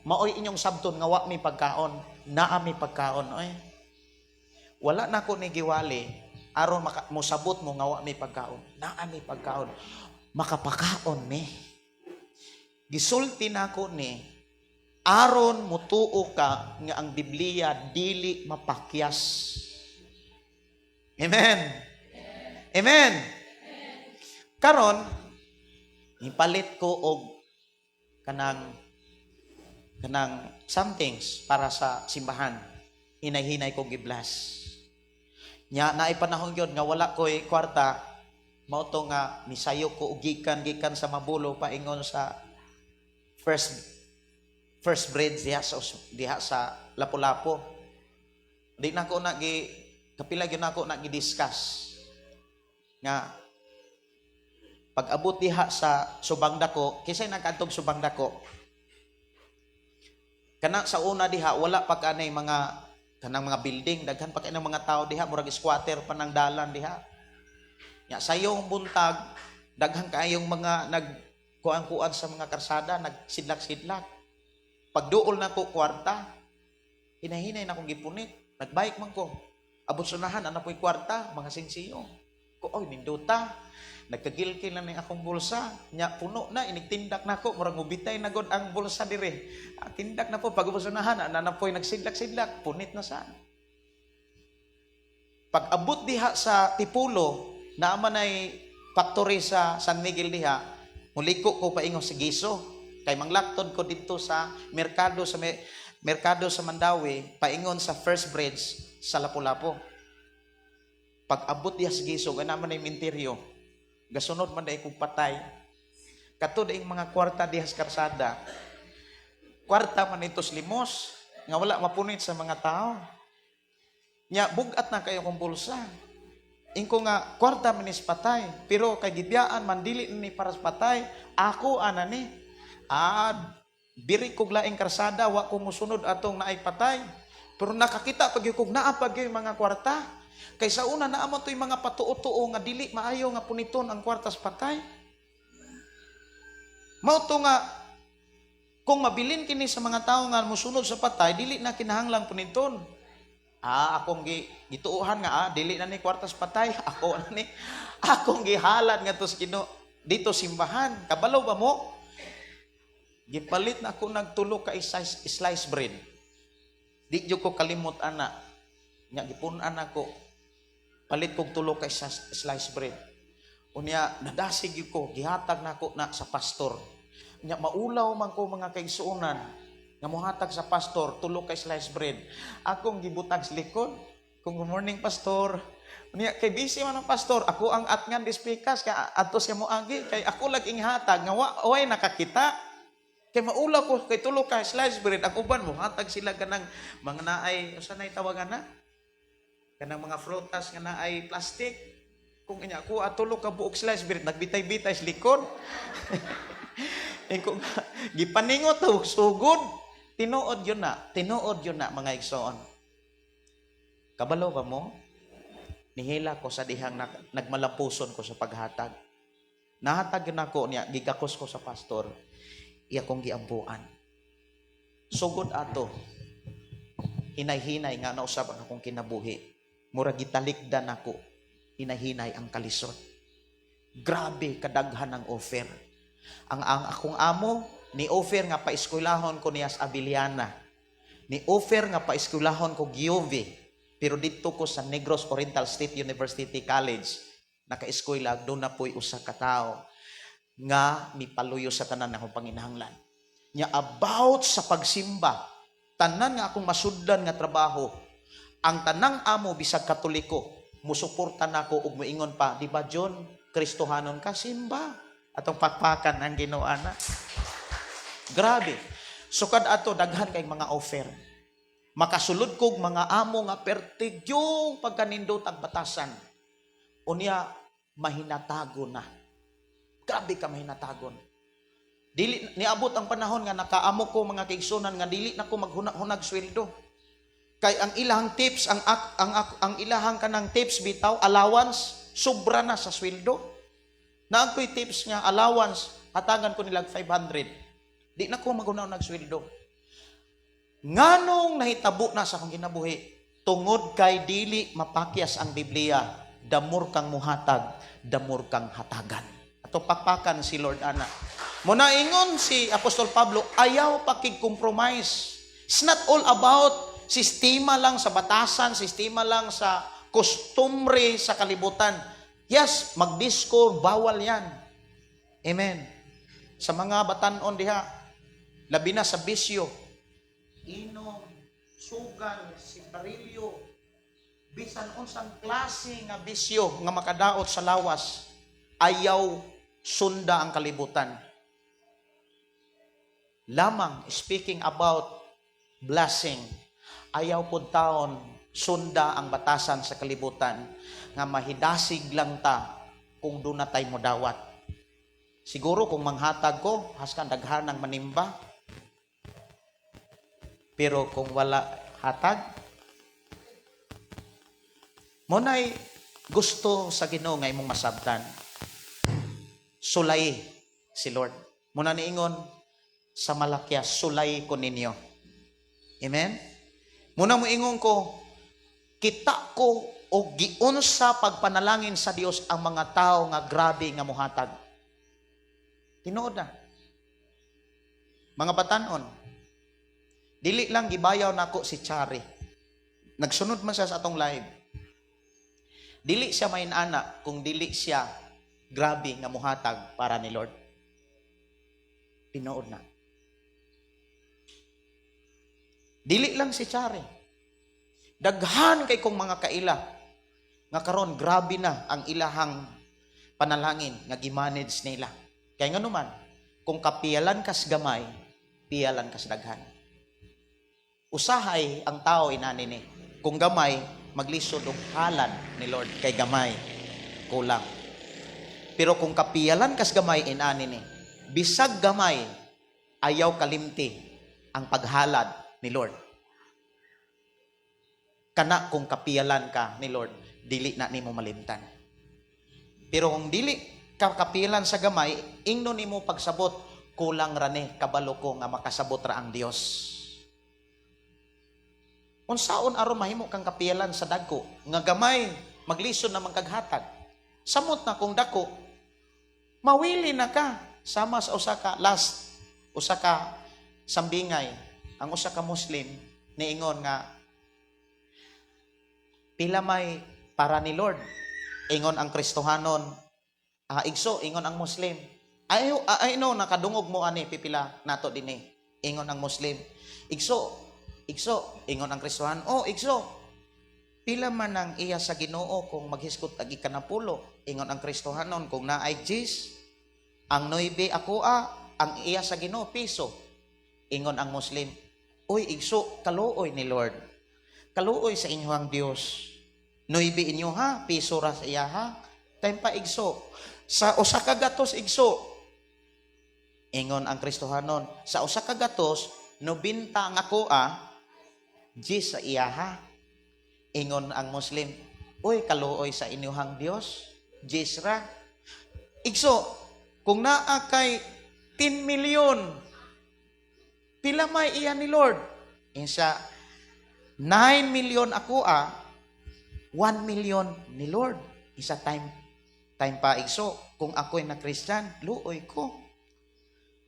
F: maoy inyong sabton nga wa mi pagkaon, naa mi pagkaon oy. Wala nako ni giwali aron mosabot mo nga wa mi pagkaon, naa mi pagkaon. Makapakaon mi. Gisulti nako ni aron mutuo ka nga ang Biblia dili mapakyas. Amen. Amen. Karon ipalit ko og kanang somethings para sa simbahan. Hinay-hinay ko giblas. Nya naay panahon gyud nga wala koy kwarta, mao to nga misayo ko og gikan sa Mabulo paingon sa first bridge diha sa Lapu-Lapu. Di na ko kapila gyud nako na gi-discuss nga pag abot diha sa Subang Dako, kisay nagkadtog Subang Dako. Kana sa una diha wala pa kanay mga kanang mga building, daghan pa kanang mga tao diha, murag squatter pa nang dalan diha. Nya sayong buntag daghan kaayong mga nagkuan-kuan sa mga karsada, nagsidlak-sidlak. Pagduol na ko kwarta, hinahinay na akong gipunit. Nagbike man ko. Abot sunahan ana po'y kwarta, mga sinsiyo. Ko oy ninduta. Nagkagilkil na ni akong bulsa. Nya puno na inigtindak nako, murag mubitay na gud ang bulsa dire. Tindak na po pag ubusunahan ana na po'y nagsidlak-sidlak, punit na saan. Pag abot diha sa Tipulo, naaman ay factory sa San Miguel diha, muliko ko paingon sa Giso. Kay manglaktod ko dito sa merkado sa Mandawi, paingon sa First Bridge sa Lapu-Lapu. Pag abot diha sa Giso, naman ay minteryo. Gasunod man dai kog patay. Kato daing mga kwarta diha sa karsada. Kwarta man itos limos nga wala mapunit sa mga tao. Nya bugat na kayo kong bulsa. Ingko nga kwarta man is patay, pero kay gibiyaan man dili ni para sa patay. Ako ana ni. Biri kog laing karsada wa ko mosunod atong naay patay. Pero nakakita pag kog naa pag mga kwarta. Kay sa una naamon to'y mga patuo-tuo nga dili maayo nga puniton ang kwartas patay. Mao to nga kung mabilin kini sa mga tao nga mosunod sa patay, dili na kinahanglang puniton. Akong gituuhan nga dili na ni kwartas patay. Akong gihalad nga tos dito simbahan. Kabalo ba mo? Gipalit na ako nagtulo ka slice bread. Di jud ko kalimot ana. Nya gipunan ako. Palit kong tulo kay slice bread. Unya nadasig ko, gihatag na ako na sa pastor. Unya maulaw man ko mga kaigsuonan nga mohatag sa pastor tulo kay slice bread. Akong gibutag sa likod. Kung good morning pastor. Unya kay busy man ang pastor, ako ang atngan dispikas kay adto siya moagi kay ako laging hatag nga way nakakita. Kay maulaw ko kay tulo kay slice bread, ang uban mo hatag sila kanang mga naay usa nay tawagan na kanang mga frutas nga naay plastic. Kung inya ko tulo ka buok slice bread nagbitay-bitay sa likod. Kung gipaningot og sugod, tinuod yun na mga igsoon. Kabalo ba mo? Nihila ko sa dihang nagmalampuson ko sa paghatag. Nahatag na ko niya, gigakos ko sa pastor. Iya kong giambuan. Sugod ato. Hinay-hinay nga nausab ang akong kinabuhi. Mura gitalikdan ako. Hinay-hinay ang kalisod. Grabe kadaghan ang offer. Ang akong amo, ni offer nga paeskwelahon ko niya sa Abiliana. Ni offer nga paeskwelahon ko Giove. Pero dito ko sa Negros Oriental State University College, naka-eskwela, doon na po'y usa ka tao nga mipaluyo sa tanan akong panginahanglan. Nya about sa pagsimba, tanan nga akong masudlan nga trabaho, ang tanang amo bisag Katoliko, musuporta nako ug moingon pa, di ba John, Kristohanon ka, simba. Atong pakpakan ang Ginoo ana. Grabe. Sukad ato daghan kay mga offer. Makasulod kog mga amo nga pertigyong pagkanindot ang batasan. Unya mahinatago na. Grabe ka mahinatagon. Dili niabot ang panahon nga nakaamo ko mga kaigsunan nga dili na ko maghunag sweldo. Kay ang ilahang tips, ang ilahang kanang tips bitaw, allowance, sobra na sa sweldo. Naagkoy tips nga allowance, hatagan ko nilag 500. Di na ko maghunaw nagsweldo. Nganong nahitabo na sa akong kinabuhi, tungod kay dili mapakyas ang Biblia, damor kang muhatag, damor kang hatagan. Ato pakpakan si Lord ana. Muna ingon si Apostol Pablo, ayaw pakig-compromise. It's not all about sistema lang sa batasan, sistema lang sa kostumbre sa kalibutan. Yes, mag-disco, bawal yan. Amen. Sa mga batanon diha, labi na sa bisyo, inom, sugal, sigarilyo, bisan unsang klase nga bisyo nga makadaot sa lawas, ayaw sunda ang kalibutan. Lamang, speaking about blessing, ayaw po taon sunda ang batasan sa kalibutan nga mahidasig lang ta kung doon na tayo mo dawat. Siguro kung manghatag ko, haskan daghanang manimba. Pero kung wala hatag, monay gusto sa Ginoo nga imong masabtan. Sulay si Lord. Muna niingon sa Malakya, sulay ko ninyo. Amen? Muna mo ingon ko, kita ko o giunsa pagpanalangin sa Dios ang mga tao nga grabe nga muhatag. Tinuod na. Mga batanon, dili lang gibayaw nako si Chari. Nagsunod man siya sa atong live. Dili siya main ana kung dili siya grabe nga muhatag para ni Lord. Tinuod na. Dili lang si Chari. Daghan kay kong mga kaila nga karon grabe na ang ilahang panalangin nga gimanage nila. Kaya nga naman, kung kapiyalan kas gamay, piyalan kas daghan. Usahay ang tao inani ni. Kung gamay, maglisod og halan ni Lord kay gamay, kulang. Pero kung kapiyalan kas gamay inani ni, bisag gamay, ayaw kalimti ang paghalad ni Lord. Kana kung kapiyalan ka ni Lord, dili na nimo malimtan. Pero kung dili ka kapiyalan sa gamay, ingno nimo pagsabot, kulang rani kabalo ko nga makasabot ra ang Dios. Unsaon aron mahimo kang kapiyalan sa dagko nga gamay maglisod na magkaghatag. Samot na kung dako, mawili na ka sama sa usa ka sambingay, ang usa ka Muslim niingon nga pila may para ni Lord. Ingon ang Kristohanon, igso, ingon ang Muslim. Ay no, nakadungog mo ani, pipila nato din eh. Ingon ang Muslim. Igso, ingon ang Kristohanon. Igso, pila man ang iya sa Ginoo kung maghiskot agi kanapulo. Ingon ang Kristohanon, kung naay Jis, ang 9 ako ang iya sa Ginoo, piso. Ingon ang Muslim, uy, igso, kaluoy ni Lord. Kaluoy sa inyo ang Dios. 9 inyo ha, piso ra sa iya ha. Time pa igso. Sa usa ka gatos igso. Ingon ang Kristohanon, sa usa ka gatos 90 nga ko Jis sa iya ha. Ingon ang Muslim, uy, kaluoy sa inyong Dios, Jis ra. Igso, kung naa kay 10 million, pila may iya ni Lord? Insa 9 million ako 1 million ni Lord. Isa time pa igso. Kung ako'y na Christian, luoy ko.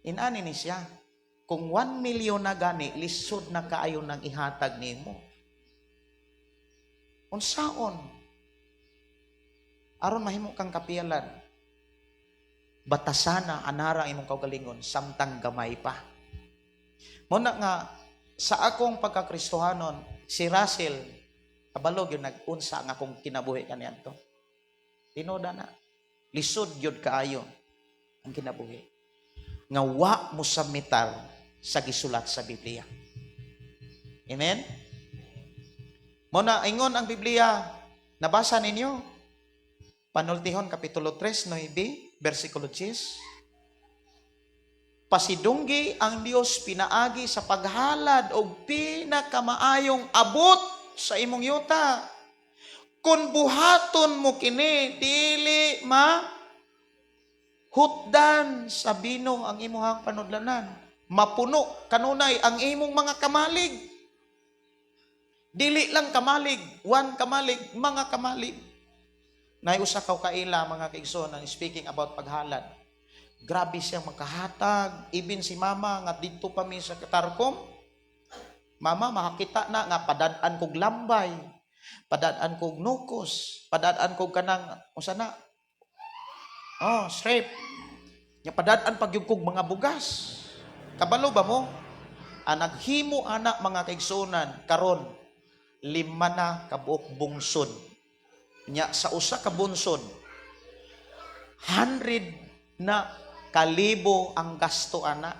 F: Inani ni siya. Kung 1 million na gani, lisod na kaayo ng ihatag nimo. Unsaon? Aron mahimo kang kapiyalan. Batasana anara imong kaugalingon samtang gamay pa. Muna nga sa akong pagkakristohanon, si Russell, kabalog yun nag-unsa nga kung kinabuhi kaniyan to. Tinoda na. Lisod yun kaayo ang kinabuhi. Nga wa mo samitar sa gisulat sa Biblia. Amen? Muna, ingon ang Biblia, nabasa ninyo? Panultihon, Kapitulo 3, 9, versikulo 10. Pasidunggi ang Dios pinaagi sa paghalad o pinakamaayong abot sa imong yuta. Kung buhaton mo kini, dili hutdan sa binong ang imuhang panudlanan. Mapuno kanunay ang imong mga kamalig. Dili lang kamalig, one kamalig, mga kamalig. Nay usa ka kaila mga kaigsoon, speaking about paghalad. Grabe siya makahatag. Even si mama nga dito pa mi sa Katarkom. Mama, makakita na nga padadaan kog lambay, padadaan kog nukos, padadaan kog kanang, usa na? Oh, strip. Nya padadaan pag yung kog mga bugas. Kabalo ba mo? Naghimo anak mga kaigsunan karon 5 na kabuok bungsod. Nya sa usa ka bunsod 100 na kalibo ang gasto ana.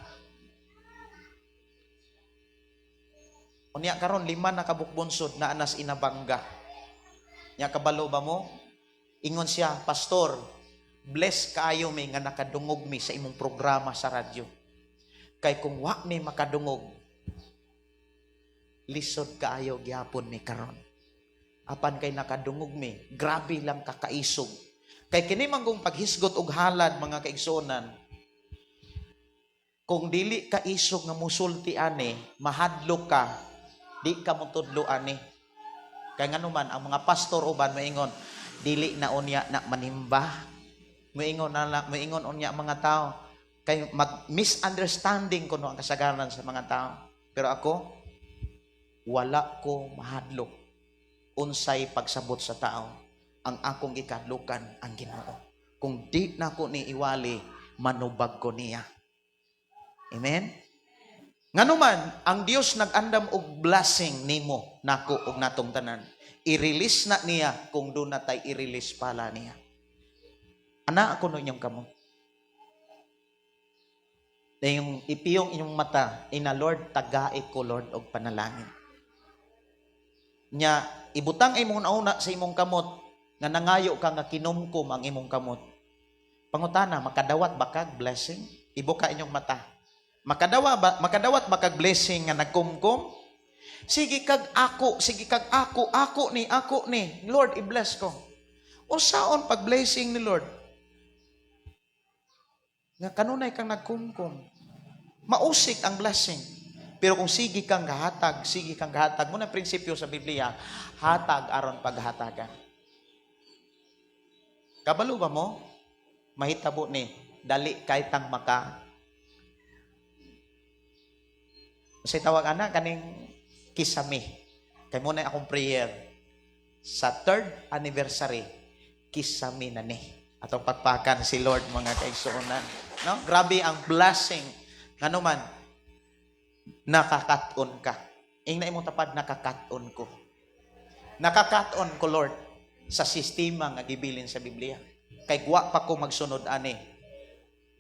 F: Unya karon 5 na kabuok bunsod na anas inabangga. Nya kabalo ba mo? Ingon siya, pastor, bless kaayo mi nga nakadungog mi sa imong programa sa radyo. Kay kung wa mi makadungog, lisod kaayo gyapon mi karon. Apan kay nakadungog mi, grabe lang kakaisog. Kay kini man kung paghisgot og halad mga kaigsonan, kung dili ka isog nga musulti ani, mahadlok ka, di ka mo tudlo ani. Kay ngano man ang mga pastor uban moingon, dili na unya na manimba. Moingon unya mga tao kay mag-misunderstanding kuno ang kasagaran sa mga tao. Pero ako wala ko mahadlok unsay pagsabot sa tao. Ang akong gikadlukan ang Ginoo. Kung di na ko ni iwali, manubag ko niya. Amen? Nganuman, ang Dios nag-andam og blessing nimo, nako og natong tanan. I-release na niya kung doon na tayo i-release pala niya. Ana ako no inyong kamo. Na yung ipiyong inyong mata, ina Lord, tagai ko Lord og panalangin. Nya, ibutang imong nauna sa imong kamot, nga nangayo ka nga kinumkum ang imong kamot. Pangutana, makadawat ba kag blessing? Ibuka inyong mata. Makadawat ba kag blessing nga nagkumkum? Sige kag ako ni. Lord, i-bless ko. Usaon pag blessing ni Lord? Nga kanunay kang nagkumkum. Mausik ang blessing. Pero kung sige kang gahatag, muna prinsipyo sa Biblia, hatag aron paghatagan. Kabalo ba mo? Mahitabo ni, dali kay tang maka. Kasi tawag ana kaning kisame. Kay muna akong prayer. Sa 3rd anniversary, kisame na ni. Atong pagpakan si Lord mga kaigsuonan. No? Grabe ang blessing. Ngano man, nakakaton ka. Ing na imong tapad, nakakaton ko. Nakakaton ko, Lord, sa sistema nga gibilin sa Biblia. Kay guwa pa ko magsunod ani.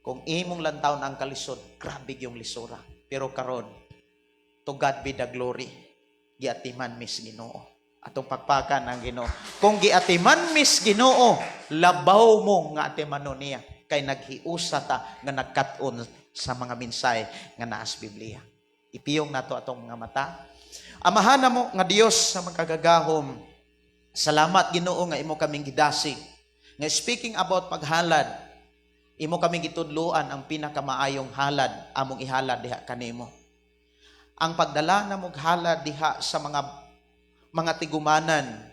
F: Kung imong lantawon ang kalisod, grabe yung lisura. Pero karon, to God be the glory. Giatiman mis Ginoo. Atong pagpakan ang Ginoo. Kung giatiman mis Ginoo, labaw mo nga atimanon niya. Kay naghiusa ta nga nagkaton sa mga mensahe nga naa sa Biblia. Ipiyong nato atong mga mata. Amahan na mo nga Dios sa magkagagahom. Salamat Ginoo nga imo kaming gidasig. Nga speaking about paghalad, imo kaming gitudloan ang pinakamaayong halad among ihalad diha kanimo. Ang pagdala na mong halad diha sa mga tigumanan,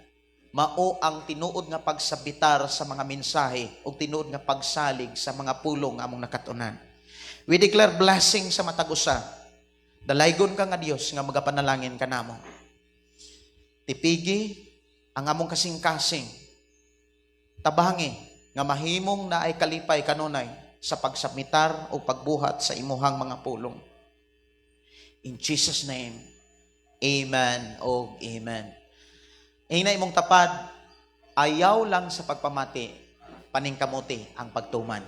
F: mao ang tinuod nga pagsabitar sa mga mensahe o tinuod nga pagsalig sa mga pulong among nakatunan. We declare blessing sa matag usa. Dalaygon ka nga Dios nga magapanalangin kanamo. Tipigi ang among kasing-kasing. Tabangi nga mahimong na ay kalipay kanunay sa pagsabmitar o pagbuhat sa imuhang mga pulong. In Jesus' name, amen o amen. Ina imong tapad, ayaw lang sa pagpamati, paningkamuti ang pagtuman.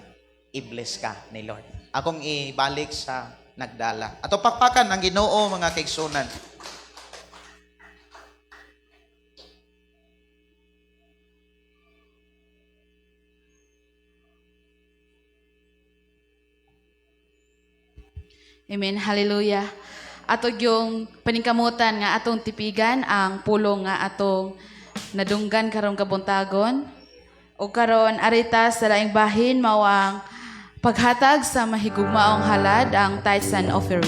F: I-bless ka ni Lord. Akong ibalik sa nagdala. Ato pakpakan ang Ginoo mga kaigsunan.
A: Amen. Hallelujah. Atog yung paningkamutan nga atong tipigan ang pulong nga atong nadunggan karong kabuntagon. O karon arita sa laing bahin mao ang paghatag sa mahigugmaong halad ang tithes and offering.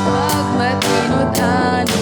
A: Pag matinud ano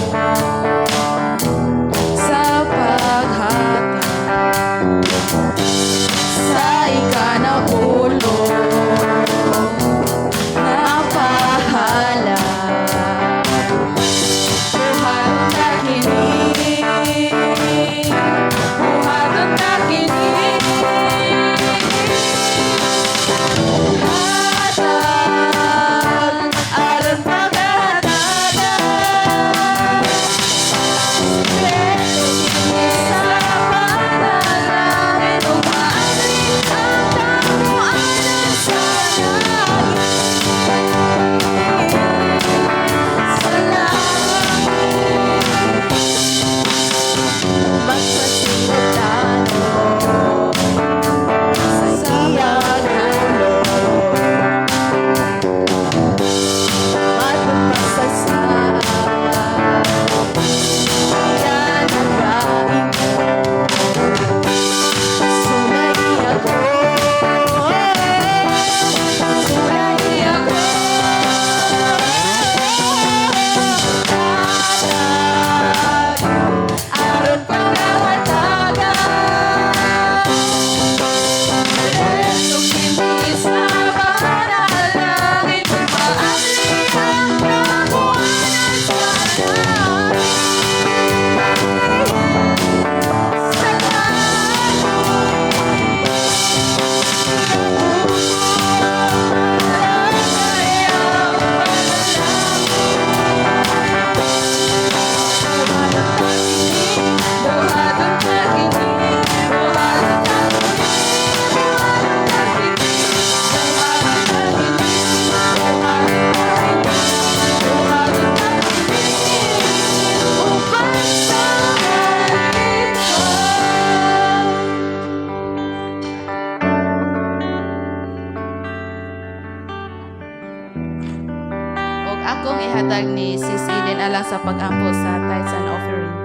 A: gihatag ni Sis Eden alang sa pag-ampo sa tithes and offering.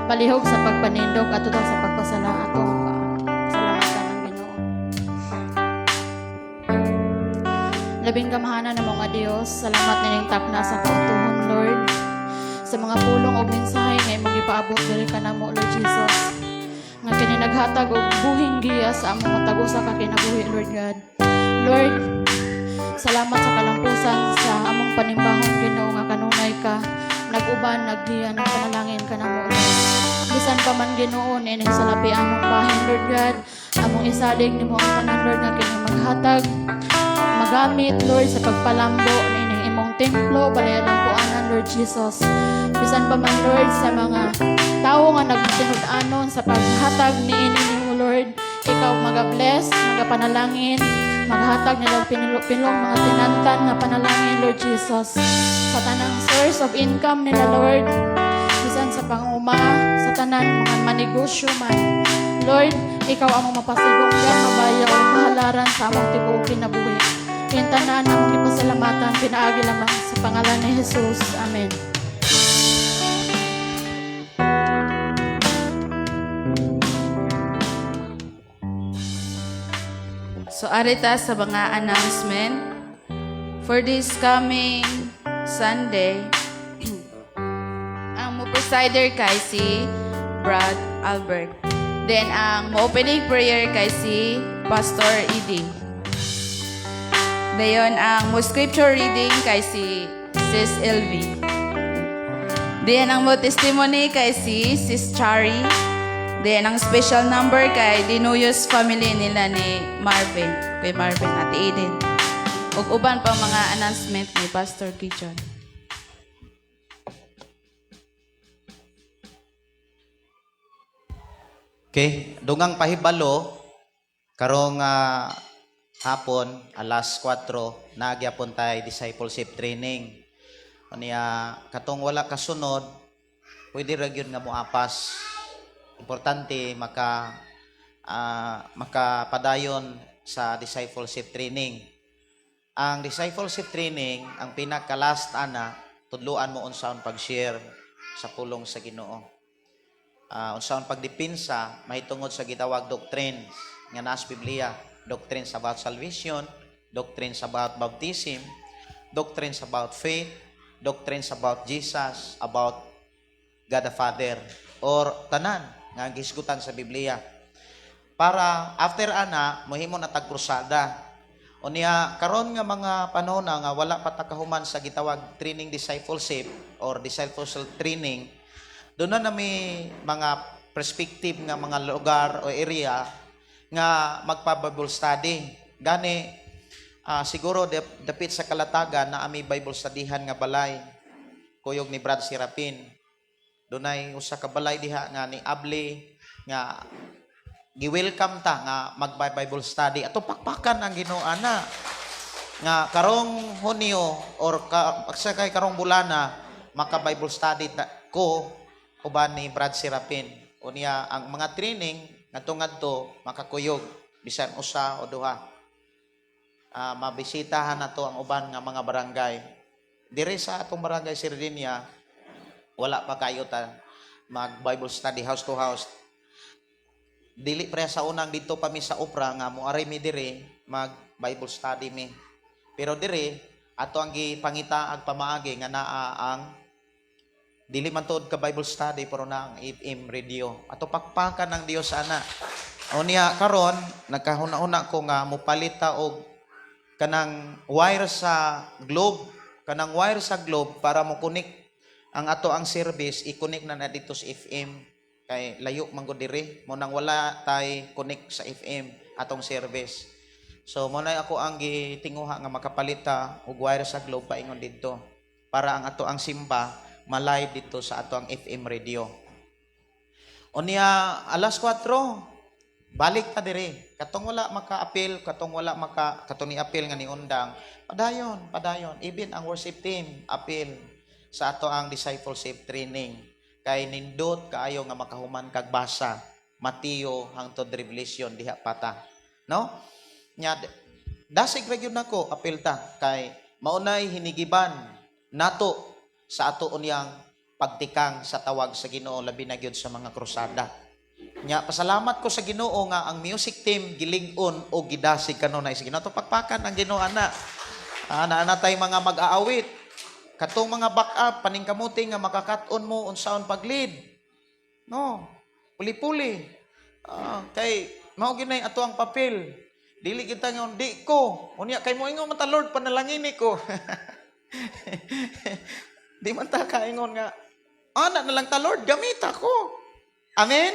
E: Palihog sa pagpanindog at sa pagpasalamat atong salamatan ng Ginoo. Labing gamahanan ng mga Dios, salamat nining takna sa kautuhon, Lord. Sa mga pulong o mensahe nga imong ipaabot diri kanamo, Lord Jesus. Nga kini naghatag og buhing giya sa among matago sa kakinabuhi, Lord God. Lord, salamat sa kalampusan sa among panimbahong Ginoo nga kanunay ka nag-uban naggiya ng panalangin kanamo, Lord. Bisan pa man Ginoo ining salapi among bahin, Lord God. Among isalig nimo ang tanan, Lord, nga kini maghatag magamit, Lord, sa pagpalambo nining imong templo, balayan ang puanan, Lord Jesus. Bisan pa man, Lord, sa mga tao nga nagtinud-anon sa paghatag niini nimo, Lord, ikaw maga-bless, magapanalangin, maghatag nila pilong mga tinantan nga panalangin, Lord Jesus. Sa tanang source of income nila, Lord, bisan sa panguma, sa tanan mga manegosyo man, Lord, ikaw among mapasigunggan, mabayaw, mahalaran sa among tibuok kinabuhi. Pintanan among ipasalamatan, pinaagi lamang sa pangalan ni Jesus. Amen.
A: So arita sa mga announcement for this coming Sunday. Ang mo-presider kay si Brad Albert. Then ang mo-opening prayer kay si Pastor Edie. Dayon ang mo-scripture reading kay si Sis Elvie. Then ang mo-testimony kay si Sis Chari. Then, ang special number kay Dinuyos family nila ni Marvin. Kay Marvin at Eden. Ug uban pa mga announcement ni Pastor Kichon.
F: Okay, dungang pahibalo karong hapon alas 4 nagyapon tay discipleship training. Unya katong wala kasunod, pwede ra gyud nga moapas. Importante makapadayon sa discipleship training. Ang discipleship training, ang pinaka-last ana, tudluan mo unsaon pag-share sa pulong sa Ginoo. Unsaon pagdipinsa mahitungod sa gitawag doctrines nga nas Biblia, doctrines about salvation, doctrines about baptism, doctrines about faith, doctrines about Jesus, about God the Father, or tanan nga gisgutan sa Biblia. Para after ana mohimo na tagkrusada. Unya karon nga mga panahon nga wala pa ta kahuman sa gitawag training discipleship or discipleship training, doon na nami mga perspective nga mga lugar o area nga magpa-Bible study. Gani siguro dapit sa kalatagan na ami Bible studyhan nga balay kuyog ni Brad Serapin. Dunay usa ka balay diha nga ni Abli nga gi-welcome ta nga mag-Bible study. Ato pakpakan ang Ginoo ana nga karong Hunyo or sa kay karong bulana maka-Bible study ko uban ni Brad Serapin. Unya ang mga training ngadto makakuyog bisan usa o duha. Mabisitahan nato ang uban nga mga barangay. Diri sa atong barangay Sardinia wala pa kayo ta mag-Bible study house to house. Dili pre sa unang dito pa mi sa Upra nga moari mi diri mag-Bible study mi. Pero diri ato ang gipangita ag pamaagi nga naa ang dili man tuod ka Bible study pero na ang FM radio. Ato pakpakan ng Dios ana. Unya karon nagkahuna-una ko nga mopalita og kanang wire sa globe, para mo connect ang ato ang service i-connect na dito sa FM kay layo man gud diri mo nang wala tay connect sa FM atong service. So mo na ako ang gitinguha nga makapalita og wire sa globe paingon didto para ang ato ang simba ma-live dito sa ato ang FM radio. Unya alas 4 balik ta diri. Katong wala maka-appeal, katong ni appeal nga ni undang. Padayon. Even ang worship team appeal sa ato ang discipleship training. kay nindot kaayo nga makahuman kag basa Mateo hangtod Revelation diha pata, no? Nya dasig ra gyud nako apil ta kay maunay hinigiban nato sa ato unyang pagtikang sa tawag sa Ginoo labi na gyud sa mga krusada. Nya pasalamat ko sa Ginoo nga ang music team gilig-on o gidasig kanunay sa Ginoo. Pagpakan ang Ginoo ana. Ana tay mga mag-aawit. Katong mga backup paningkamuti nga makakaton mo unsaon pag-lead. No. Puli-puli. Kay mao ginay ato ang papel. Dili kita nga di ko. Unya kay mo ingon man ta Lord panalangin ko. Di man ta kaingon nga ana na lang ta Lord gamita ko. Amen.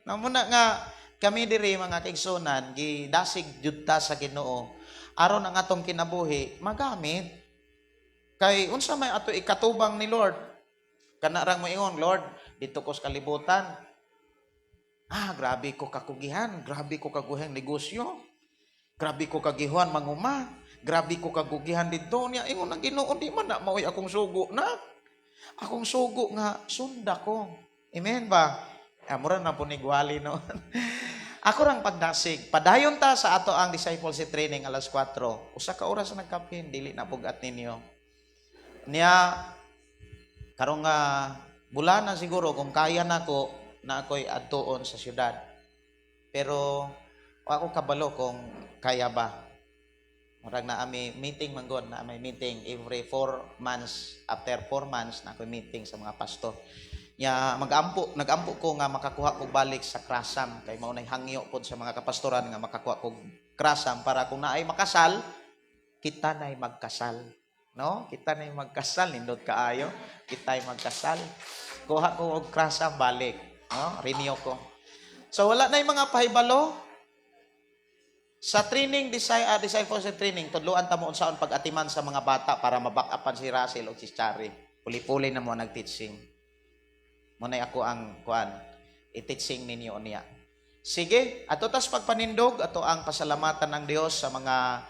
F: Namuna nga kami diri mga kaigsunan gidasig jud ta sa Ginoo aron ang atong kinabuhi magamit. Kay unsa may ato ikatubang ni Lord? Kana ra mo ingon, Lord, dito ko sa kalibutan. Grabe ko kakugihan, grabe ko kaguhang negosyo. Grabe ko kagihuan manguma, grabe ko kagugihan dito niya. Ingon ang Ginoo, di man na maoy akong sugo na. Akong sugo nga sunda ko. Amen ba? Mura na po ni Gwali no. Ako rang pagdasig. Padayon ta sa ato ang discipleship training alas 4. Usa ka oras na nagkapin, dili na pugat ninyo. Niya karong bulan na siguro kung kaya nako na ako'y adtuon sa syudad. Pero ako kabalo kung kaya ba. Murag na ami meeting manggod na may meeting every 4 months. After 4 months na ako'y meeting sa mga pastor. Ya nagampo ko nga makakuha ko balik sa krasam kay mao nay hangyo pod sa mga kapastoran nga makakuha ko krasam para kung naay makasal kita nay magkasal, no? Kita nay magkasal nindot kaayo, kita ay magkasal. Kuha ko og krasam balik, no? Renew ko. So wala nay mga pahibalo sa training discipleship training tudloan ta mo unsaon pag-atiman sa mga bata para ma-backupan si Russell o si Chari. Puli-puli na mo nag-teaching. Munay ako ang i-teaching ninyo niya. Sige, ato tas pagpanindog, ato ang pasalamatan ng Dios sa mga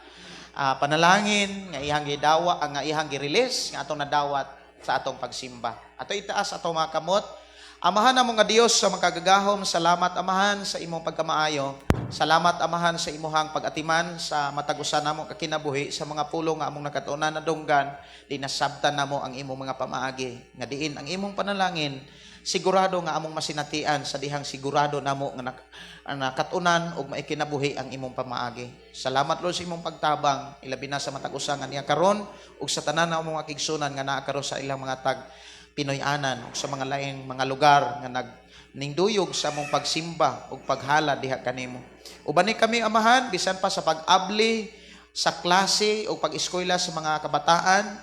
F: panalangin, nga ihang gidawa, nga ihang gi-release, nga atong nadawat sa atong pagsimba. Ato itaas atong mga kamot. Amahan na mga Dios sa makagagahom, salamat Amahan sa imong pagkamaayo. Salamat Amahan sa imuhang pag-atiman sa matagusan namo kakinabuhi sa mga pulong nga among nakatunan na dunggan, di nasabtan namo ang imong mga pamaagi, nga diin ang imong panalangin sigurado nga among masinatian sa dihang sigurado namo nga nakatunan ug maikinabuhi ang imong pamaagi. Salamat Lord sa imong pagtabang ilabi na sa matag-usa nga niya karon ug sa tanan na among kaigsunan nga naa karon sa ilang mga tag Pinoy-anan ug sa mga laing mga lugar nga nagningduyog sa among pagsimba ug paghala diha kanimo. Ubani kami Amahan bisan pa sa pag-abli sa klase ug pag-eskwela sa mga kabataan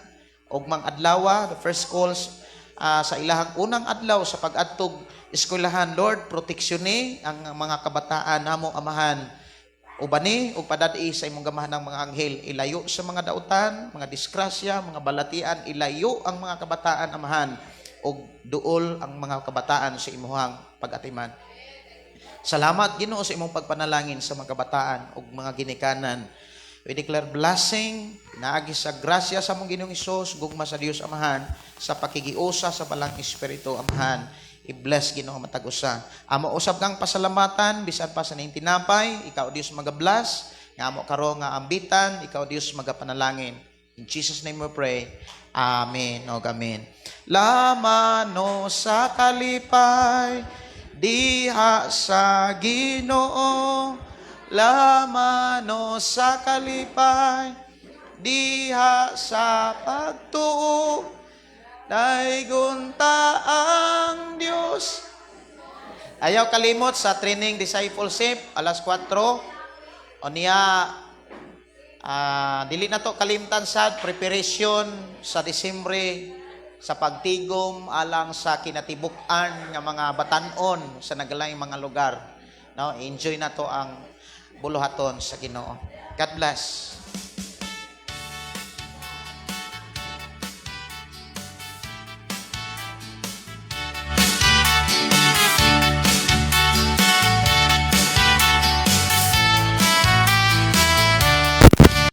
F: ug mga adlaw, the first calls sa ilahang unang adlaw sa pag-adtog eskwelahan, Lord, proteksyon ang mga kabataan namo Amahan. Ubani ug padadi sa imong gamahan ng mga anghel, ilayo sa mga dautan, mga disgrasya, mga balatian, ilayo ang mga kabataan Amahan ug duol ang mga kabataan sa imuhang pag-atiman. Salamat Ginoo sa imong pagpanalangin sa mga kabataan ug mga ginikanan. We declare blessing, naagi sa grasya sa mong Ginoong Hesus, gugma sa Dios Amahan, sa pakigiusa sa balang Espiritu Amahan. I-bless Ginoo matag-usa. Amo usab kang pasalamatan bisan pa sa ning tinapay, ikaw Dios magablas, nga amo karon nga ambitan, ikaw Dios magapanalangin. In Jesus name we pray. Amen. O amen. Lamano sa kalipay, diha sa Ginoo. Lamano sa kalipay, diha sa pagtuo, daygon ta ang Dios. Ayaw kalimot sa training discipleship alas 4. O niya dili na to kalimtan sad preparation sa Disyembre sa pagtigom alang sa kinatibuk-an nga mga batan-on sa nagalaing mga lugar. No, enjoy na to ang buluhaton sa Ginoo. God bless.